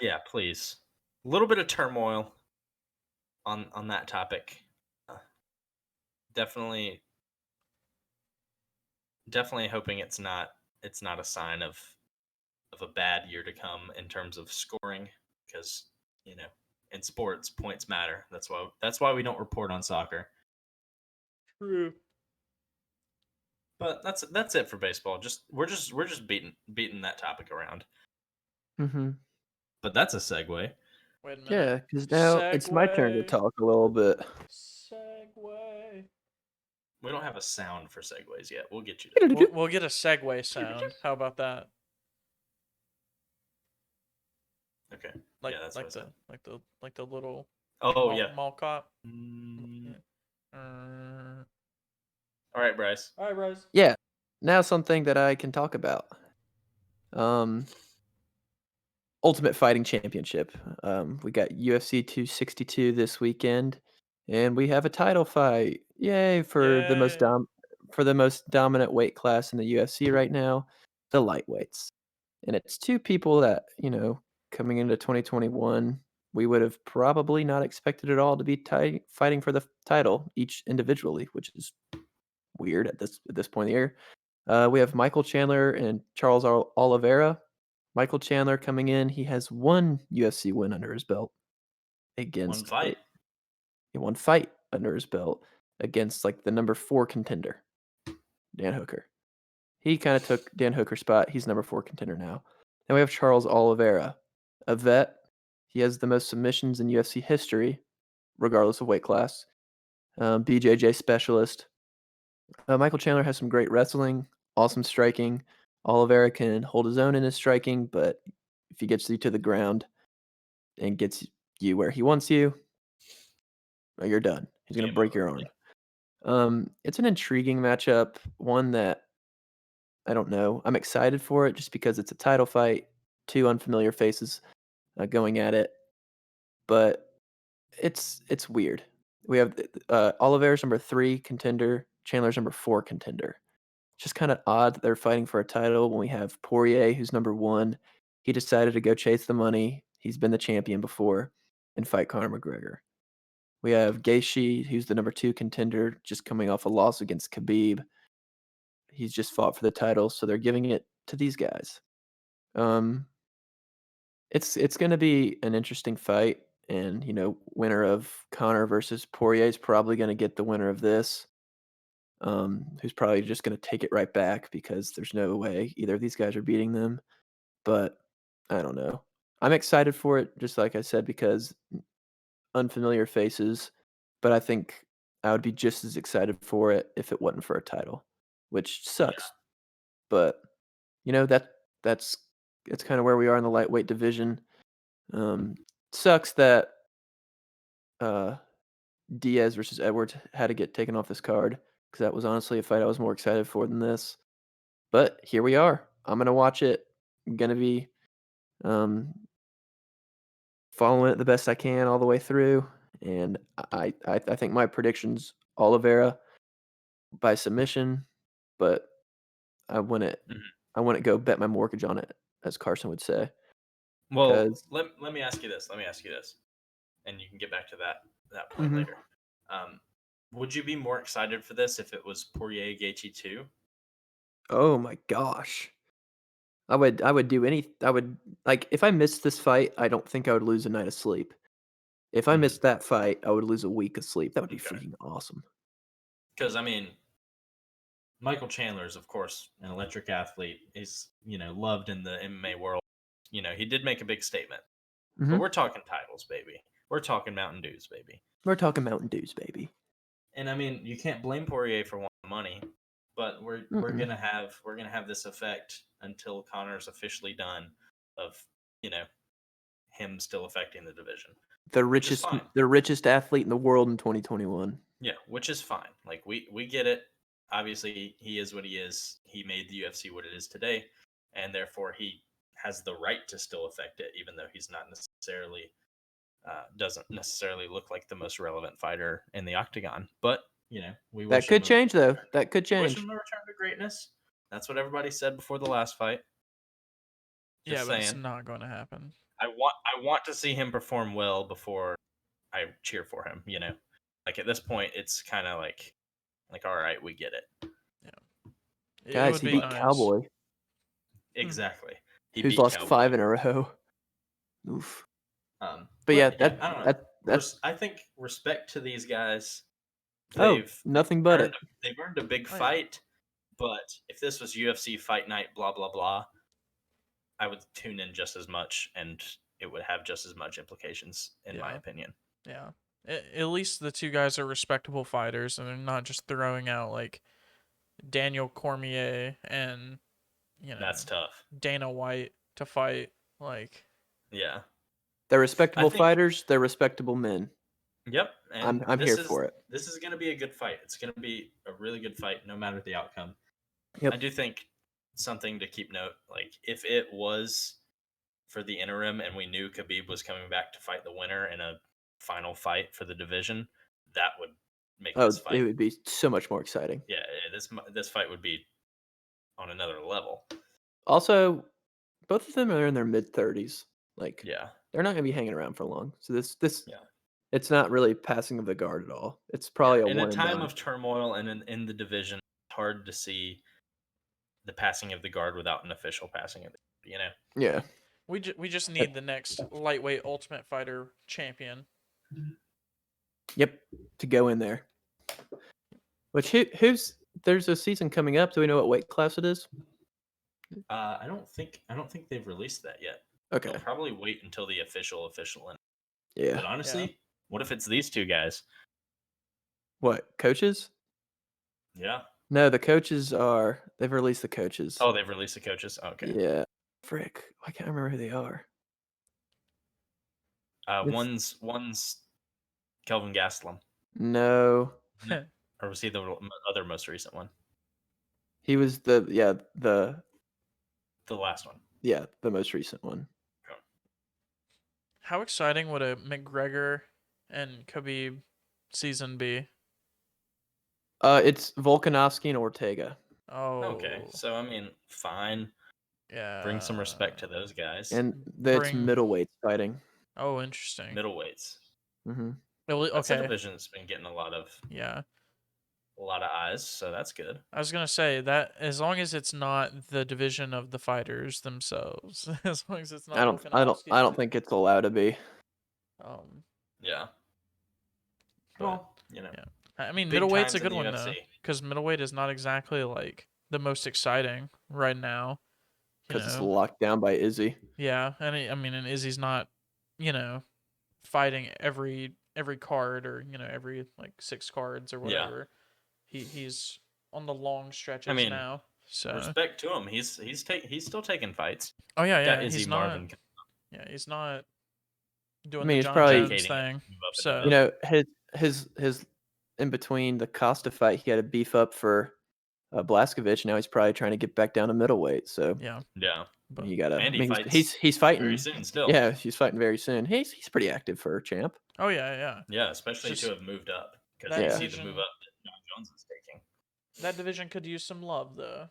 Yeah, please. A little bit of turmoil on that topic. Uh, definitely, definitely hoping it's not a sign of a bad year to come in terms of scoring, because in sports points matter. That's why we don't report on soccer. True. But that's it for baseball. We're just beating that topic around. Mm-hmm. But that's a segue. Wait a minute. Yeah, because now it's my turn to Segway. talk a little bit. Segway. We don't have a sound for segues yet. We'll get you to. We'll get a Segway sound. How about that? Okay. Like Yeah, that's what I said. like the little Oh yeah. mall cop. Mm. Yeah. All right, Bryce. All right, Rose. Yeah, now something that I can talk about. Ultimate Fighting Championship. We got UFC 262 this weekend, and we have a title fight. Yay for the most Yay. for the most dominant weight class in the UFC right now, the lightweights. And it's two people that, coming into 2021, we would have probably not expected at all to be fighting for the title each individually, which is weird at this point in the year. We have Michael Chandler and Charles Oliveira. Michael Chandler coming in, he has one UFC win under his belt against one fight under his belt against like the number 4 contender, Dan Hooker. He kind of took Dan Hooker's spot. He's number 4 contender now. Then we have Charles Oliveira, a vet. He has the most submissions in UFC history, regardless of weight class. BJJ specialist. Michael Chandler has some great wrestling, awesome striking. Oliveira can hold his own in his striking, but if he gets you to the ground and gets you where he wants you, you're done. He's going to Game break over. your arm. It's an intriguing matchup, one that I don't know. I'm excited for it just because it's a title fight, two unfamiliar faces going at it, but it's weird. We have Oliveira's number 3 contender, Chandler's number 4 contender. It's just kind of odd that they're fighting for a title when we have Poirier, who's number 1. He decided to go chase the money. He's been the champion before and fight Conor McGregor. We have Gaethje, who's the number 2 contender, just coming off a loss against Khabib. He's just fought for the title, so they're giving it to these guys. It's going to be an interesting fight, and winner of Connor versus Poirier is probably going to get the winner of this. Who's probably just going to take it right back because there's no way either of these guys are beating them. But I don't know. I'm excited for it, just like I said, because unfamiliar faces. But I think I would be just as excited for it if it wasn't for a title, which sucks. But that's it's kind of where we are in the lightweight division. Sucks that uh, Diaz versus Edwards had to get taken off this card because that was honestly a fight I was more excited for than this. But here we are. I'm gonna watch it. I'm gonna be following it the best I can all the way through, and I think my prediction's Oliveira by submission, but I wouldn't Mhm. I wouldn't go bet my mortgage on it, as Carson would say. Well, 'Cause let me ask you this. Let me ask you this, and you can get back to that point Mhm. later. Would you be more excited for this if it was Poirier Gaethje 2? Oh my gosh. I would do I would like if I missed this fight, I don't think I would lose a night of sleep. If I Mhm. missed that fight, I would lose a week of sleep. That would be Okay. freaking awesome. Because I mean, Michael Chandler is, of course, an electric athlete. He's loved in the MMA world. He did make a big statement, but Mhm. we're talking titles, baby. We're talking Mountain Dews, baby. We're talking Mountain Dews, baby. And I mean, you can't blame Poirier for wanting money, but we're Mm-mm. gonna have this effect until Connor's officially done of you know him still affecting the division, The which is richest fine. the richest athlete in the world in 2021. Yeah, which is fine. Like we get it. Obviously, he is what he is. He made the UFC what it is today, and therefore he has the right to still affect it, even though he's not necessarily doesn't necessarily look like the most relevant fighter in the octagon. But we That wish him could change though. That could we wish change. him a return to greatness. That's what everybody said before the last fight. Yeah, Just but it's saying. not going to happen. I want to see him perform well before I cheer for him. Like at this point, it's kind of like all right, we get it. Yeah, it Guys, would he be beat nice. Cowboy, Exactly. He who's beat lost Cowboy. 5 in a row. Oof. But yeah, But yeah, I don't know. that's I think respect to these guys. oh, They've nothing but it. earned a big Oh, yeah. fight. But if this was UFC Fight Night, blah blah blah, I would tune in just as much, and it would have just as much implications, in my Yeah. opinion. Yeah. At least the two guys are respectable fighters, and they're not just throwing out like Daniel Cormier and That's tough. Dana White to fight. Like, Yeah, They're I respectable think. fighters. They're respectable men. Yep, and I'm here for it. this is going to be a good fight. It's going to be a really good fight, no matter the outcome. I Yep. do think something to keep note, like if it was for the interim and we knew Khabib was coming back to fight the winner in a final fight for the division, that would make Oh, this it fight. would be so much more exciting. Yeah, this fight would be on another level. Also, both of them are in their mid-30s. Like, Yeah, they're not gonna be hanging around for long. So this yeah, it's not really passing of the guard at all. It's yeah. probably a In a one and time done. of turmoil and in the division, it's hard to see the passing of the guard without an official passing of the guard. Yeah. we just need the next lightweight Ultimate Fighter champion. Yep. To go in there. Which who's there's a season coming up. Do we know what weight class it is? I don't think they've released that yet. Okay. They'll probably wait until the official. Yeah. But honestly, what if it's these two guys? What, coaches? Yeah. No, they've released the coaches. Oh, they've released the coaches. Okay. Yeah. Frick. I can't remember who they are. It's- One's Kelvin Gastelum, No. or was he the other most recent one? He was the The last one. the most recent one. Okay. How exciting would a McGregor and Khabib season be? It's Volkanovski and Ortega. Oh, Okay. So I mean, fine. yeah. Bring some respect to those guys. And it's Bring- middleweights fighting. Oh, interesting. Middleweights. Mm-hmm. Well, That's a okay. division that's been getting a lot of Yeah. a lot of eyes, so that's good. I was gonna say that as long as it's not the division of the fighters themselves, as long as it's not I don't think it's allowed to be. Yeah. But, Well, you know. yeah. I mean, big middleweight's a times in good the one UFC. though, because middleweight is not exactly like the most exciting right now. Because it's locked down by Izzy. Yeah, and and Izzy's not, fighting every card or every like 6 cards or whatever. He's on the long stretches now. So respect to him. He's still taking fights. oh yeah, Got yeah. Izzy He's Marvin. not. Yeah, he's not doing mean, the he's John probably- Jones thing. So You know, his in between the Costa fight, he had to beef up for Blazkowicz. Now he's probably trying to get back down to middleweight. So yeah, But you gotta. and I mean, fights he's fighting very soon still. Yeah, he's fighting very soon. He's pretty active for a champ. oh yeah, yeah. Yeah, especially Just to have moved up because that you see division- the move up that John Jones is taking. That division could use some love though.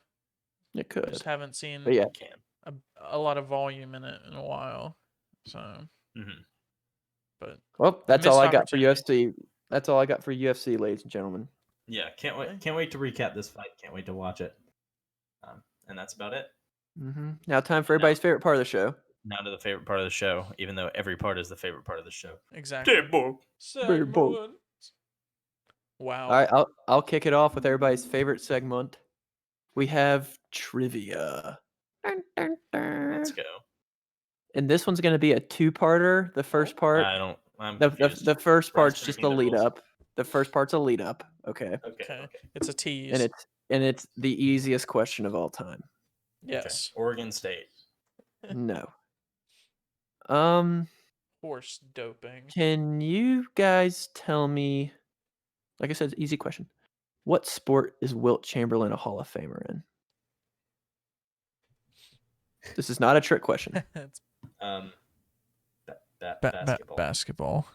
It could. Just haven't seen But yeah, It can. a lot of volume in it in a while. So, Mhm. but well, that's all missed I got for opportunity. UFC. That's all I got for UFC, ladies and gentlemen. Yeah, can't Okay. wait. Can't wait to recap this fight. Can't wait to watch it. And that's about it. Now, time for everybody's favorite part of the show. Now to the favorite part of the show, even though every part is the favorite part of the show. exactly. Boy. Segment. Wow. All right, I'll kick it off with everybody's favorite segment. We have trivia. Dun, dun, dun. Let's go. And this one's going to be a two-parter. The first part, I'm the confused. first Brian's part's just breaking a the lead rules. up. The first part's a lead up. Okay. Okay. It's a tease. And it's the easiest question of all time. yes. Okay. Oregon State. No. Horse doping. Can you guys tell me, like I said, easy question. What sport is Wilt Chamberlain a Hall of Famer in? This is not a trick question. It's Basketball. basketball.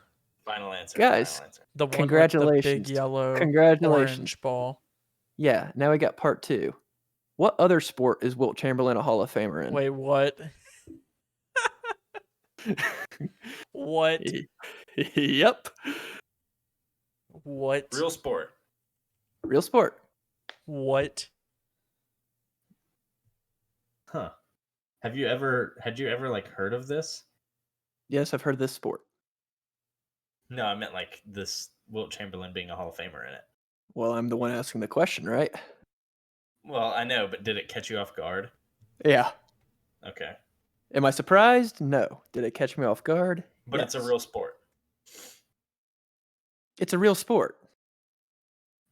Final answer. Guys, Final answer. The one with the Congratulations. big yellow Congratulations. orange ball. Yeah, now we got part 2. What other sport is Wilt Chamberlain a Hall of Famer in? Wait, what? What? Yep. What? Real sport. Real sport. What? Huh. Had you ever like heard of this? Yes, I've heard of this sport. No, I meant like this Wilt Chamberlain being a Hall of Famer in it. Well, I'm the one asking the question, right? Well, I know, but did it catch you off guard? Yeah. Okay. Am I surprised? No. Did it catch me off guard? But it's a Yes. real sport. It's a real sport.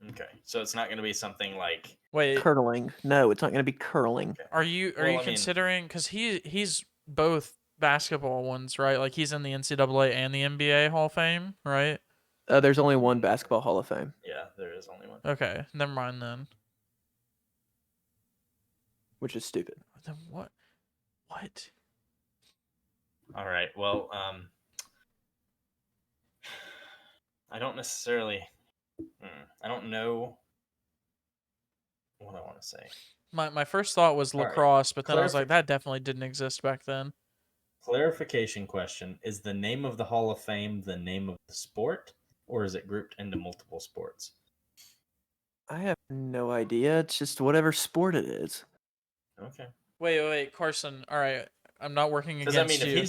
Okay. So it's not going to be something like Wait, Curling. No, it's not going to be curling. okay. are you Well, I mean- considering, because he's both basketball ones, right? Like he's in the NCAA and the NBA Hall of Fame, right? There's only one basketball Hall of Fame. Yeah, there is only one. Okay, never mind then. Which is stupid. Then what? What? All right. Well, I don't necessarily I don't know what I want to say. My first thought was All right. lacrosse, but then I was like, Clarifi- that definitely didn't exist back then. Clarification question: is the name of the Hall of Fame the name of the sport, or is it grouped into multiple sports? I have no idea. It's just whatever sport it is. Okay. Wait, Carson. All right, I'm not working Because I against mean, you.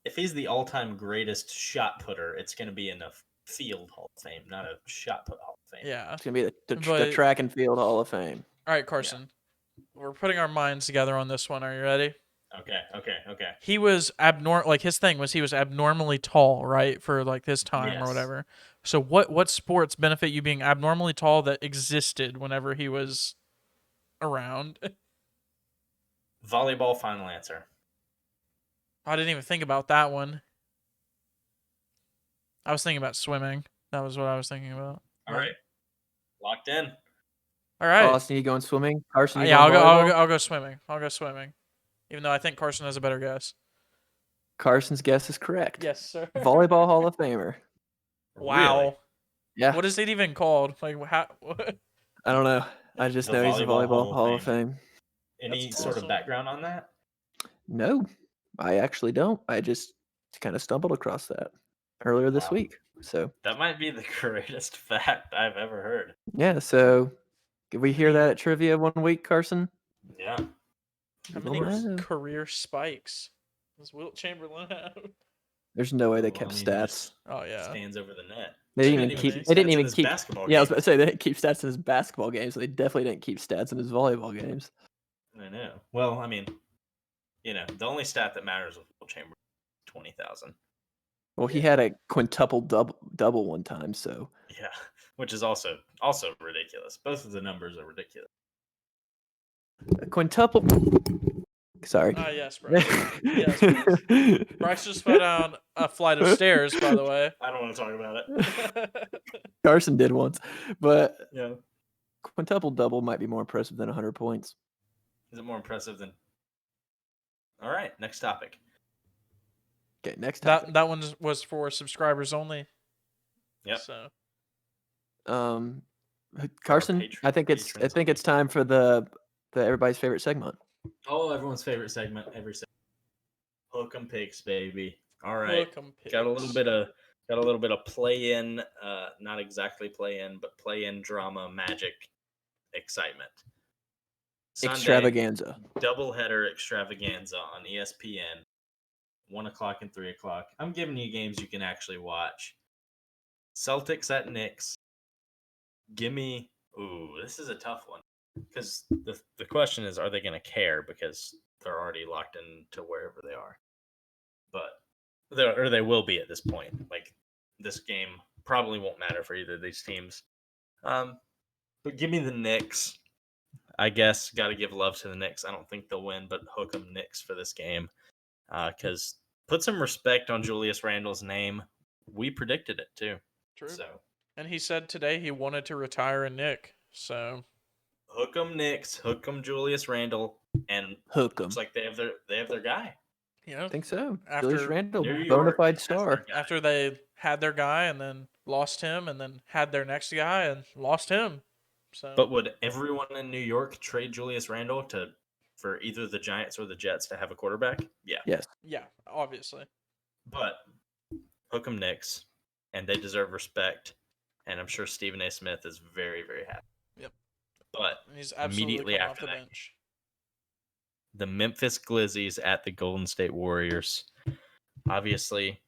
if he's the all-time greatest shot putter, it's going to be in a field Hall of Fame, not a shot put Hall of Fame. Yeah. It's going to be the But- track and field Hall of Fame. All right, Carson. We're putting our minds together on this one. Are you ready? Okay. He was abnormal. Like his thing was he was abnormally tall, right, for like his time or Yes. whatever. So what sports benefit you being abnormally tall that existed whenever he was around? Volleyball. Final answer. I didn't even think about that one. I was thinking about swimming. That was what I was thinking about. All right. Locked in. All right. Austin, you going swimming? Carson, you Yeah, going volleyball? I'll go swimming. I'll go swimming. Even though I think Carson has a better guess. Carson's guess is correct. Yes, sir. Volleyball Hall of Famer. Wow. Really? Yeah. What is it even called? Like how? I don't know. I just The know he's a Volleyball volleyball Hall of Fame. Any That's sort awesome. of background on that? No, I actually don't. I just kind of stumbled across that earlier this Wow. week. So That might be the greatest fact I've ever heard. yeah, so did we hear mean- that at trivia one week, Carson? Yeah. How We many don't know. career spikes does Wilt Chamberlain have? There's no way they Well, kept I mean, he stats. just Oh yeah. stands over the net. They didn't even Didn't keep. even They stats didn't in even his keep. basketball Yeah, I was game. about to say they didn't keep stats in his basketball games. So they definitely didn't keep stats in his volleyball games. I know. Well, I mean, the only stat that matters with Will Chamberlain is 20,000. Well, he Yeah. had a quintuple double one time. So Yeah, which is also ridiculous. Both of the numbers are ridiculous. a quintuple. Sorry. Yes, Bryce. Yes, Bryce. Bryce just fell down a flight of stairs, by the way. I don't want to talk about it. Carson did once, but Yeah. quintuple double might be more impressive than 100 points. Is it more impressive than? All right, next topic. Okay, next topic. That one was for subscribers only. Yep. So Carson, I think it's time for the everybody's favorite segment. Oh, everyone's favorite segment. Every segment. Hook 'em picks, baby. All right. Got a little bit of play in, not exactly play in, but play in drama, magic, excitement. Sunday, Extravaganza. doubleheader extravaganza on ESPN, 1:00 and 3:00. I'm giving you games you can actually watch. Celtics at Knicks. Give me. Ooh, this is a tough one because the question is, are they going to care because they're already locked into wherever they are? But they will be at this point. Like this game probably won't matter for either of these teams. But give me the Knicks. I guess got to give love to the Knicks. I don't think they'll win, but hook 'em Knicks for this game because put some respect on Julius Randle's name. We predicted it too. true. So And he said today he wanted to retire a Knick. So hook 'em Knicks, hook 'em Julius Randle, and Hook 'em. looks like they have their guy. yeah, I think so. After Julius Randle, New bona York fide has their star. guy. after they had their guy and then lost him and then had their next guy and lost him. So But would everyone in New York trade Julius Randle for either the Giants or the Jets to have a quarterback? Yeah. Yes. yeah, obviously. But hook 'em Knicks, and they deserve respect. And I'm sure Stephen A. Smith is very, very happy. Yep. But He's absolutely immediately coming off after the that, bench. the Memphis Glizzies at the Golden State Warriors. Obviously,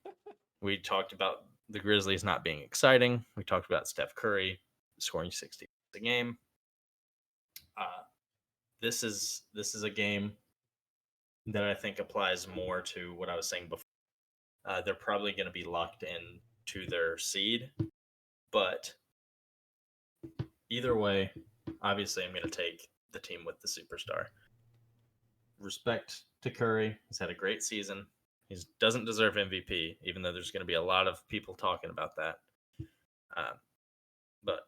we talked about the Grizzlies not being exciting. We talked about Steph Curry scoring 60 a game. This is a game that I think applies more to what I was saying before. They're probably going to be locked in to their seed, but either way, obviously, I'm going to take the team with the superstar. Respect to Curry. He's had a great season. He doesn't deserve MVP, even though there's going to be a lot of people talking about that. But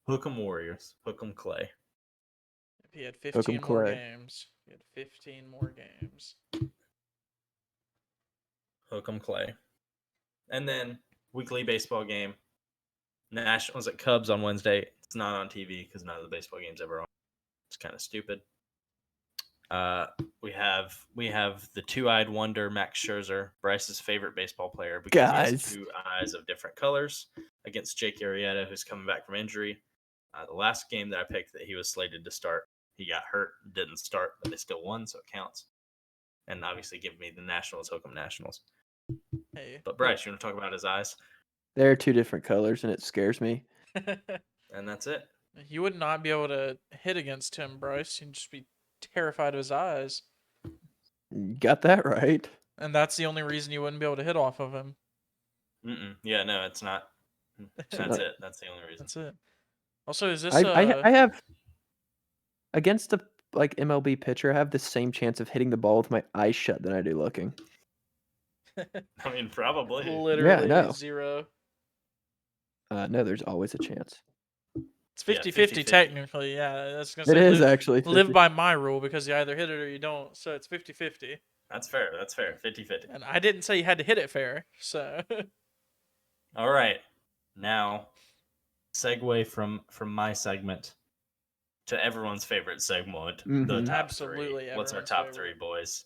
hook 'em Warriors, hook 'em Clay. If he had Hook 'em 15 more Clay. games. He had 15 more games. Hook 'em Clay. And then weekly baseball game. Nationals at Cubs on Wednesday. It's not on TV because none of the baseball games ever on. It's kind of stupid. We have the two-eyed wonder Max Scherzer, Bryce's favorite baseball player, because he has Guys. two eyes of different colors against Jake Arrieta, who's coming back from injury. The last game that I picked that he was slated to start, he got hurt, didn't start, but they still won, so it counts. And obviously, give me the Nationals, hook 'em Nationals. Hey. But Bryce, you want to talk about his eyes? They're two different colors, and it scares me. And that's it. You would not be able to hit against him, Bryce. You'd just be terrified of his eyes. You got that right. And that's the only reason you wouldn't be able to hit off of him. Yeah, no, it's not. That's it. That's the only reason. That's it. Also, is this I have against the MLB pitcher, I have the same chance of hitting the ball with my eyes shut than I do looking. I mean, probably. literally no. 0? No, there's always a chance. It's Yeah, 50-50 50-50. technically. Yeah, that's gonna It say is actually. live 50. by my rule because you either hit it or you don't. So it's 50-50. That's fair. 50-50. And I didn't say you had to hit it fair. So All right. Now, segue from my segment to everyone's favorite segment, the Mhm. top Absolutely three. What's our everyone's top favorite. three, boys?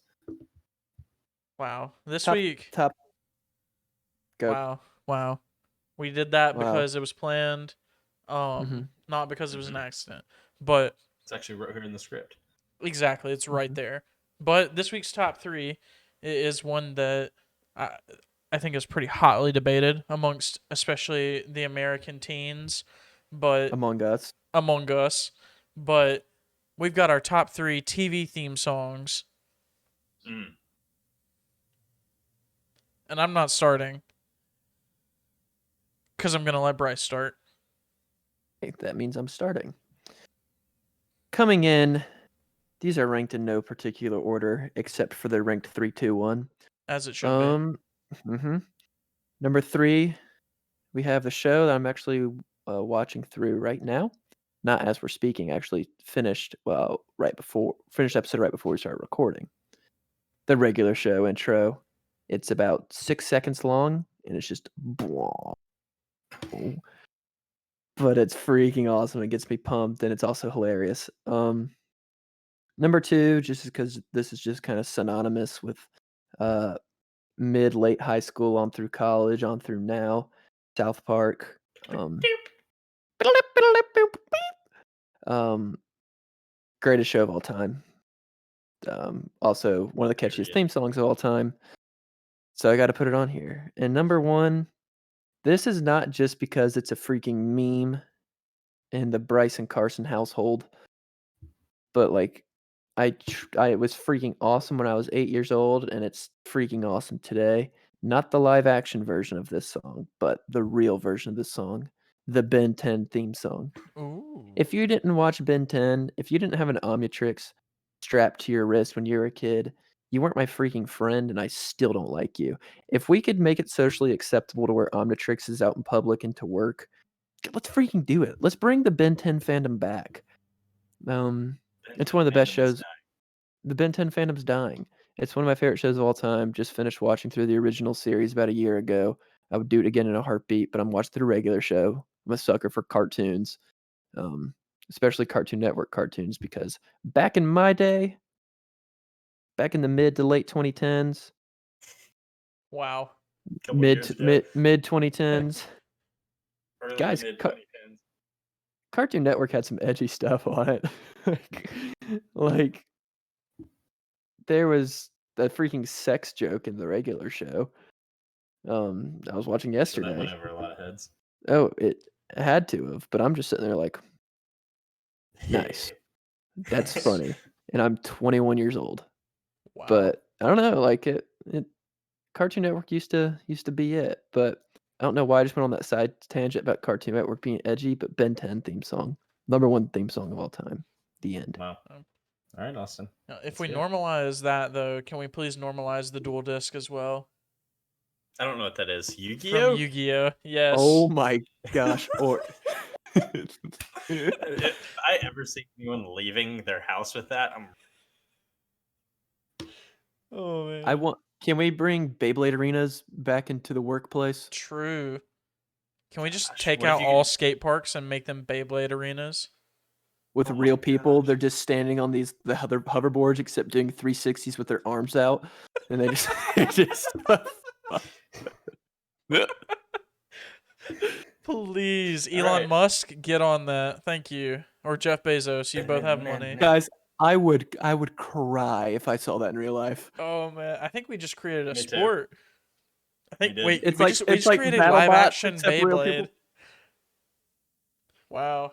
wow, this Top- week. Top. Go. Wow. We did that Wow. because it was planned, Mhm. not because it was an accident. But It's actually right here in the script. exactly, it's right Mhm. there. But this week's top three is one that I, I think is pretty hotly debated amongst especially the American teens, but Among Us. among us. But we've got our top three TV theme songs, Mm. and I'm not starting because I'm gonna let Bryce start. Hey, that means I'm starting. Coming in, these are ranked in no particular order except for they're ranked 3, 2, 1. As it should be. Mhm. Number 3, we have the show that I'm actually watching through right now. Not as we're speaking, actually finished finished episode right before we started recording. The regular show intro. It's about 6 seconds long and it's just but it's freaking awesome. It gets me pumped and it's also hilarious. Number 2, just because this is just kind of synonymous with uh, mid, late high school on through college, on through now, South Park. Um, greatest show of all time. Also, one of the catchiest Period. theme songs of all time. So I got to put it on here. And number 1, this is not just because it's a freaking meme in the Bryce and Carson household, but like it was freaking awesome when I was 8 years old, and it's freaking awesome today. Not the live action version of this song, but the real version of this song, the Ben 10 theme song. Ooh. If you didn't watch Ben 10, if you didn't have an Omnitrix strapped to your wrist when you were a kid, you weren't my freaking friend, and I still don't like you. If we could make it socially acceptable to wear Omnitrixes out in public and to work, let's freaking do it. Let's bring the Ben 10 fandom back. It's one of the best shows. The Ben 10 fandom's dying. It's one of my favorite shows of all time. Just finished watching through the original series about a year ago. I would do it again in a heartbeat, but I'm watching the regular show. I'm a sucker for cartoons, especially Cartoon Network cartoons, because back in my day, back in the mid to late 2010s, Wow. Couple years ago. mid 2010s, Early guys, mid 2010s. Cartoon Network had some edgy stuff on it. like there was a freaking sex joke in the regular show. I was watching So that yesterday. went over a lot of heads. Oh, it had to have, but I'm just sitting there like, nice. That's funny. And I'm 21 years old. Wow. But I don't know, like it Cartoon Network used to be it, but I don't know why I just went on that side tangent about Cartoon Network being edgy, but Ben 10 theme song. Number 1 theme song of all time. The end. Wow. All right, Austin. Now, if That's we good. normalize that, though, can we please normalize the dual disc as well? I don't know what that is. From Yu-Gi-Oh? Yu-Gi-Oh! Yes. Oh my gosh. Or If I ever see anyone leaving their house with that, I'm Oh man. can we bring Beyblade arenas back into the workplace? True. Can we just Gosh, take what if out you all could- skate parks and make them Beyblade arenas? With Oh my real people, gosh. they're just standing on the hoverboards, except doing 360s with their arms out, and they just Please, All Elon right. Musk, get on that. Thank you. Or Jeff Bezos, you both have money. Guys, I would cry if I saw that in real life. Oh man, I think we just created a Me too. sport. I think We did. wait, It's we like just created live BattleBots, action except real people. Beyblade. Wow.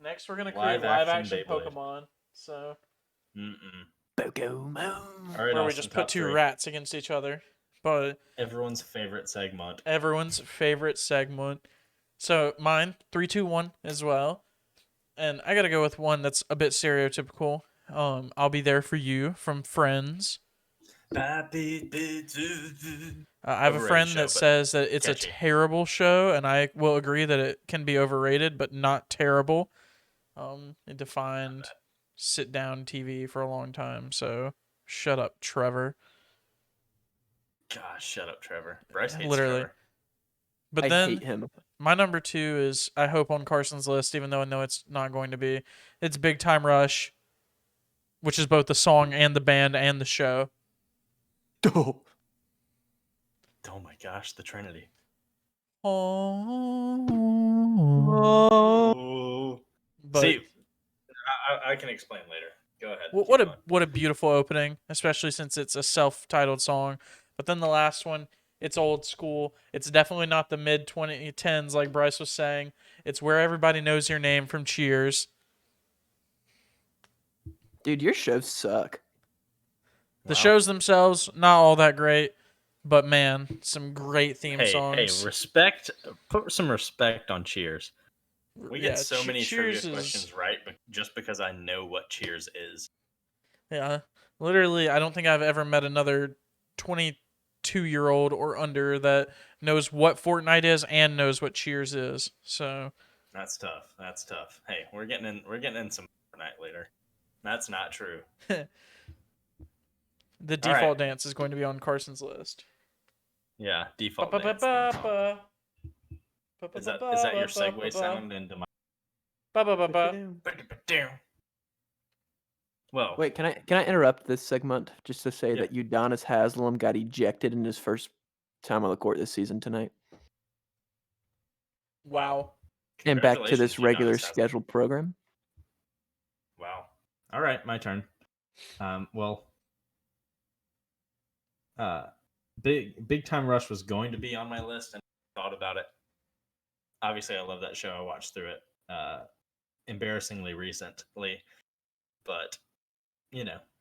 Next we're gonna create Live live action action Beyblade. Pokemon. So Pokemon. All right, where we Austin, just put top two three. rats against each other. But Everyone's favorite segment. everyone's favorite segment. So mine, 3, 2, 1 as well. And I gotta go with one that's a bit stereotypical. I'll be there for you from Friends. I have a Overrated friend show, that but says that it's catchy. a terrible show, and I will agree that it can be overrated, but not terrible. It defined sit down TV for a long time. So shut up, Trevor. Gosh, shut up, Trevor. Bryce hates Literally. Trevor. But I then hate him. my number 2 is, I hope, on Carson's list, even though I know it's not going to be. It's Big Time Rush, which is both the song and the band and the show. Oh, Oh my gosh, the Trinity. Oh. But See, I can explain later. Go ahead. what Keep a going. what a beautiful opening, especially since it's a self-titled song. But then the last one, it's old school. It's definitely not the mid 2010s like Bryce was saying. It's Where Everybody Knows Your Name from Cheers. Dude, your shows suck. The Wow. shows themselves not all that great, but man, some great theme songs. Respect. Put some respect on Cheers. We get so many trivia Cheers questions right, but just because I know what Cheers is. Yeah, literally, I don't think I've ever met another 22-year-old or under that knows what Fortnite is and knows what Cheers is. So That's tough. That's tough. Hey, we're getting in. We're getting in some Fortnite later. That's not true. the All default right. dance is going to be on Carson's list. Yeah, default dance. Ba-ba-ba-ba-ba. Is that your segue sound into my? Ba-ba-ba-ba. Well, Wait, can I interrupt this segment just to say Yeah. that Udonis Haslam got ejected in his first time on the court this season tonight, Wow. and back to this Congratulations, regular Udonis Haslem. scheduled program? Wow. All right, my turn. Well, Big Time Rush was going to be on my list, and I thought about it. Obviously, I love that show. I watched through it. Embarrassingly recently, but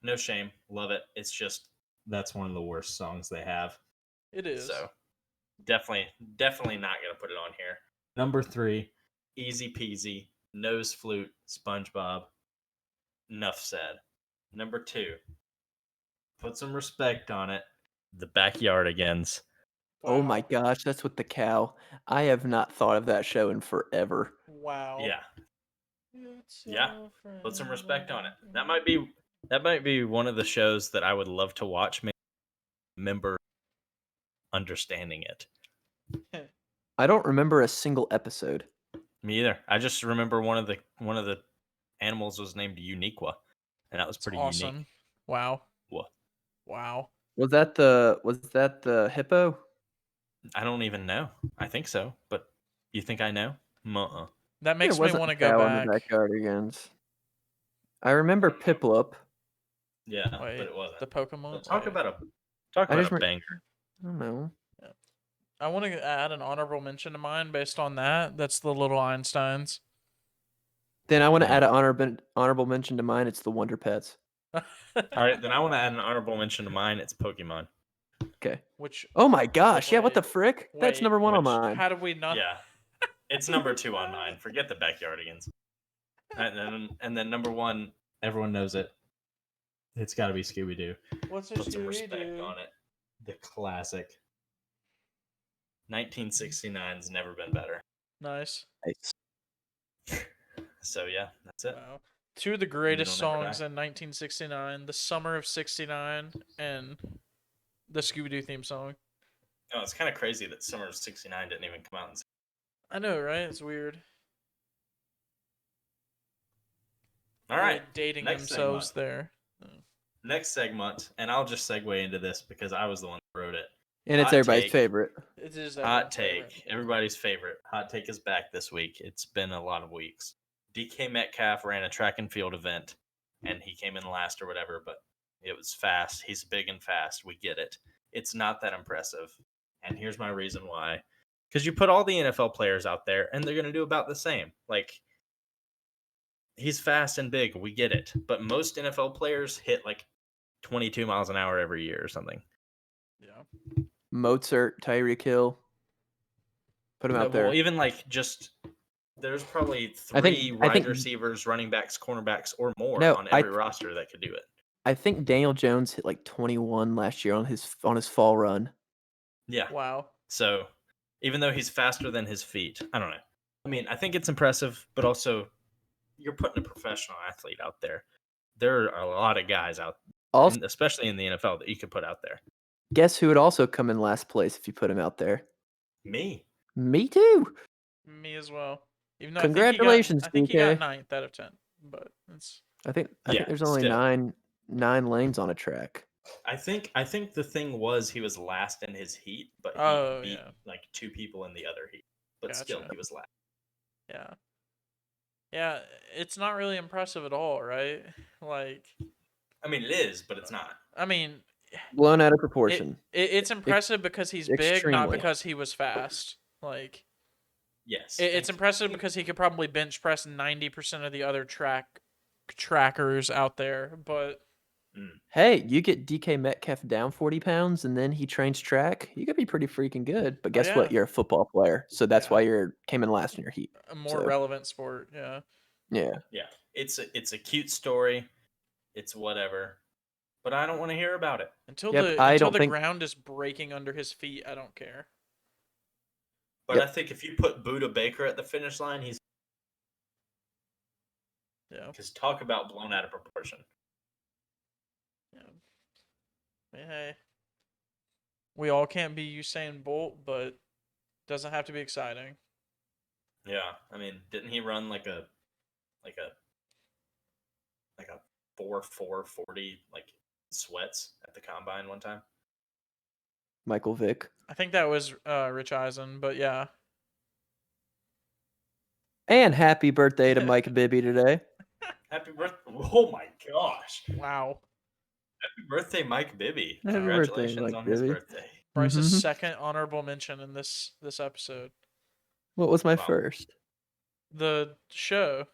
no shame. Love it. It's just that's one of the worst songs they have. It is. So definitely not gonna put it on here. Number 3, Easy Peasy, Nose Flute, SpongeBob. Enough said. Number 2, put some respect on it. The Backyardigans. Oh my Wow. gosh, that's with the cow. I have not thought of that show in forever. Wow. Yeah, It's yeah. your friend. Put some respect on it. That might be one of the shows that I would love to watch. Maybe remember understanding it. I don't remember a single episode. Me either. I just remember one of the animals was named Uniqua, and that was It's pretty awesome. unique. Wow. What? Wow. Was that the hippo? I don't even know. I think so, but you think I know? Uh-uh. That makes It me wasn't want a to go cow in the back. Backyardigans. I remember Piplup. Yeah, Wait, but it wasn't. the Pokemon. But talk Wait. about I just a re- banger. I don't know. I want to add an honorable mention to mine based on that. That's the Little Einsteins. Then I want to Yeah. add an honorable mention to mine. It's the Wonder Pets. All right, then I want to add an honorable mention to mine. It's Pokemon. Okay. Which, Oh my gosh! Yeah, what the Wait, frick? That's wait, number 1 on which- mine. how did we not? Yeah, it's number 2 on mine. Forget the Backyardigans. And then number 1, everyone knows it. It's got to be Scooby Doo. What's a Put some respect Scooby-Doo? on it. The classic. 1969's never been better. Nice. Nice. So yeah, that's it. Wow. Two of the greatest Never songs Die. in 1969, The Summer of 69, and the Scooby-Doo theme song. No, it's kind of crazy that Summer of '69 didn't even come out. I know, right? It's weird. All right, Really dating next themselves segment. there. Next segment, and I'll just segue into this because I was the one who wrote it. And it's Hot everybody's take. favorite. It is Hot everyone's take. favorite. Everybody's favorite. Hot take is back this week. It's been a lot of weeks. DK Metcalf ran a track and field event, and he came in last or whatever, but it was fast. He's big and fast. We get it. It's not that impressive. And here's my reason why. Because you put all the NFL players out there, and they're going to do about the same. Like, he's fast and big. We get it. But most NFL players hit like 22 miles an hour every year or something. Yeah. Mozart, Tyreek Hill. Put him out there. Well, even like just there's probably I three think- wide receivers, running backs, cornerbacks, or more No, on every roster that could do it. I think Daniel Jones hit like 21 last year on his fall run. Yeah. Wow. So even though he's faster than his feet, I don't know. I mean, I think it's impressive, but also you're putting a professional athlete out there. There are a lot of guys out, Also, especially in the NFL, that you could put out there. guess who would also come in last place if you put him out there? Me. Me too. Me as well. Even though Congratulations, I think he got DK. 9th out of 10. But it's I think Yeah, there's only still. nine lanes on a track. I think the thing was he was last in his heat, but he Oh, beat yeah. like 2 people in the other heat. But still, Gotcha. he was last. Yeah. Yeah, it's not really impressive at all, right? Like, I mean, it is, but it's not. I mean, Blown out of it, proportion. it's impressive because he's big, not Extremely. because he was fast. Like, Yes, it's impressive because he could probably bench press 90% of the other trackers out there, but Hey, you get DK Metcalf down 40 pounds and then he trains track, you could be pretty freaking good. But guess yeah. what? You're a football player. So that's Yeah. why you came in last in your heat. A more So, relevant sport, yeah. yeah. yeah, it's a cute story. It's whatever, but I don't want to hear about it. Until Yep, the I until don't the think ground is breaking under his feet, I don't care. But Yep. I think if you put Buda Baker at the finish line, he's Yeah. because talk about blown out of proportion. Yeah. Hey, we all can't be Usain Bolt, but doesn't have to be exciting. Yeah, I mean, didn't he run like a like a like a 4.40 like sweats at the combine one time? Michael Vick. I think that was Rich Eisen, but yeah. And happy birthday to Mike Bibby today. Happy birthday! Oh my gosh! Wow. Happy birthday, Mike Bibby! Happy birthday, Congratulations Mike on his Bibby. birthday. Bryce's Mhm. second honorable mention in this episode. What was my Wow. first? The show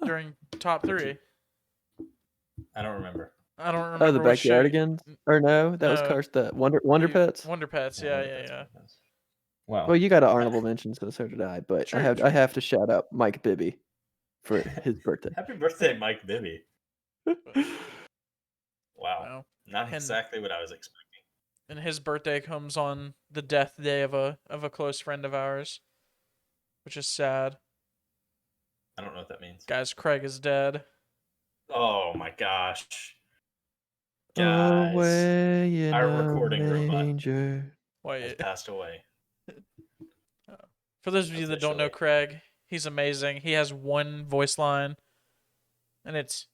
during top 3. I don't remember. I don't Oh, remember the what show. Backyardigans? Or no, that was No. Karsta. Wonder Pets? Wonder Pets. Yeah, Wonder yeah, Pets, yeah. Wonder Pets. Wow. Well, you got an honorable mention, so did I. But True, I true. have to shout out Mike Bibby for his birthday. Happy birthday, Mike Bibby! Wow, Wow. not And- exactly what I was expecting. And his birthday comes on the death day of a close friend of ours, which is sad. I don't know what that means. Guys, Craig is dead. Oh my gosh, guys! Away in our a recording robot manger. has Wait. passed away. For those of you that don't know Officially. Craig, he's amazing. He has one voice line, and it's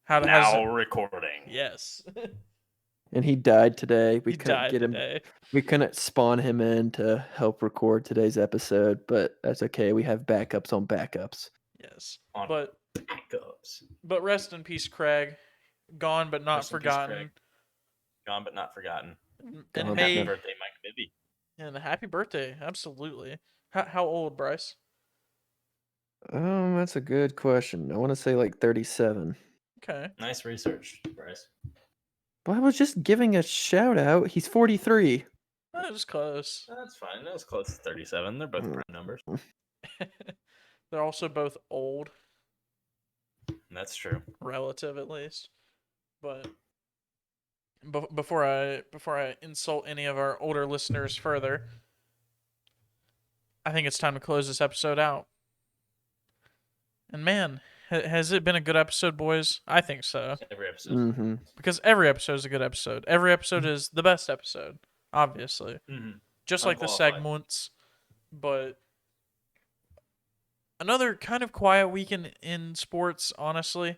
how to Now recording. Yes. And he died today. We He couldn't died get him. today. We couldn't spawn him in to help record today's episode, but that's okay. We have backups on backups. Yes. On But backups. rest in peace, Craig. Gone but not Rest in peace, forgotten. Craig. Gone but not forgotten. And Gone. Happy hey, birthday, Mike Bibby. and happy birthday. Absolutely. How old, Bryce? That's a good question. I want to say like 37. Okay. Nice research, Bryce. Well, I was just giving a shout out. He's 43. That was close. That's fine. That was close to 37. They're both prime numbers. They're also both old, That's true. relative at least. But before I insult any of our older listeners further, I think it's time to close this episode out. And man, has it been a good episode, boys? I think so. Every episode. Mm-hmm. Because every episode is a good episode. Every episode is the best episode, obviously. Mm-hmm. Just like the Unqualified. segments. But another kind of quiet week in sports, honestly.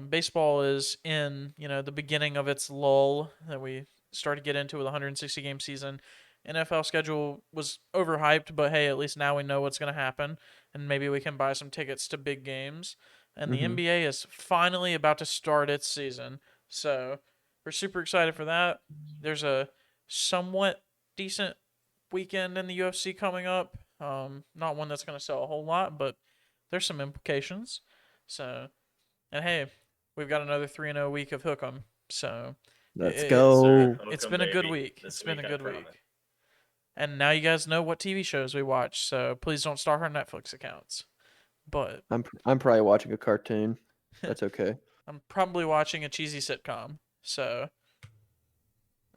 Baseball is in, the beginning of its lull that we start to get into with a 160 game season. NFL schedule was overhyped, but hey, at least now we know what's going to happen, and maybe we can buy some tickets to big games. And the NBA is finally about to start its season, so we're super excited for that. There's a somewhat decent weekend in the UFC coming up. Not one that's going to sell a whole lot, but there's some implications. So, and hey, we've got another 3-0 week of Hook'em. So, Let's It- go. Sir, it's Hook'em, been a good baby. week. This It's been a I good promise. week. And now you guys know what TV shows we watch, so please don't stalk our Netflix accounts. But I'm probably watching a cartoon. That's okay. I'm probably watching a cheesy sitcom. So,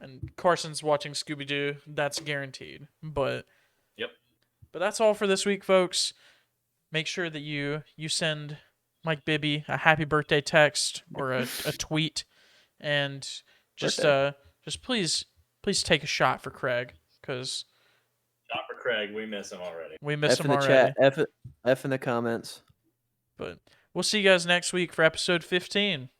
and Carson's watching Scooby Doo. That's guaranteed. But Yep. But that's all for this week, folks. Make sure that you send Mike Bibby a happy birthday text or a tweet, and just please take a shot for Craig, because Not for Craig. We miss him already. we miss F him in the already. chat. F in the comments. But we'll see you guys next week for episode 15.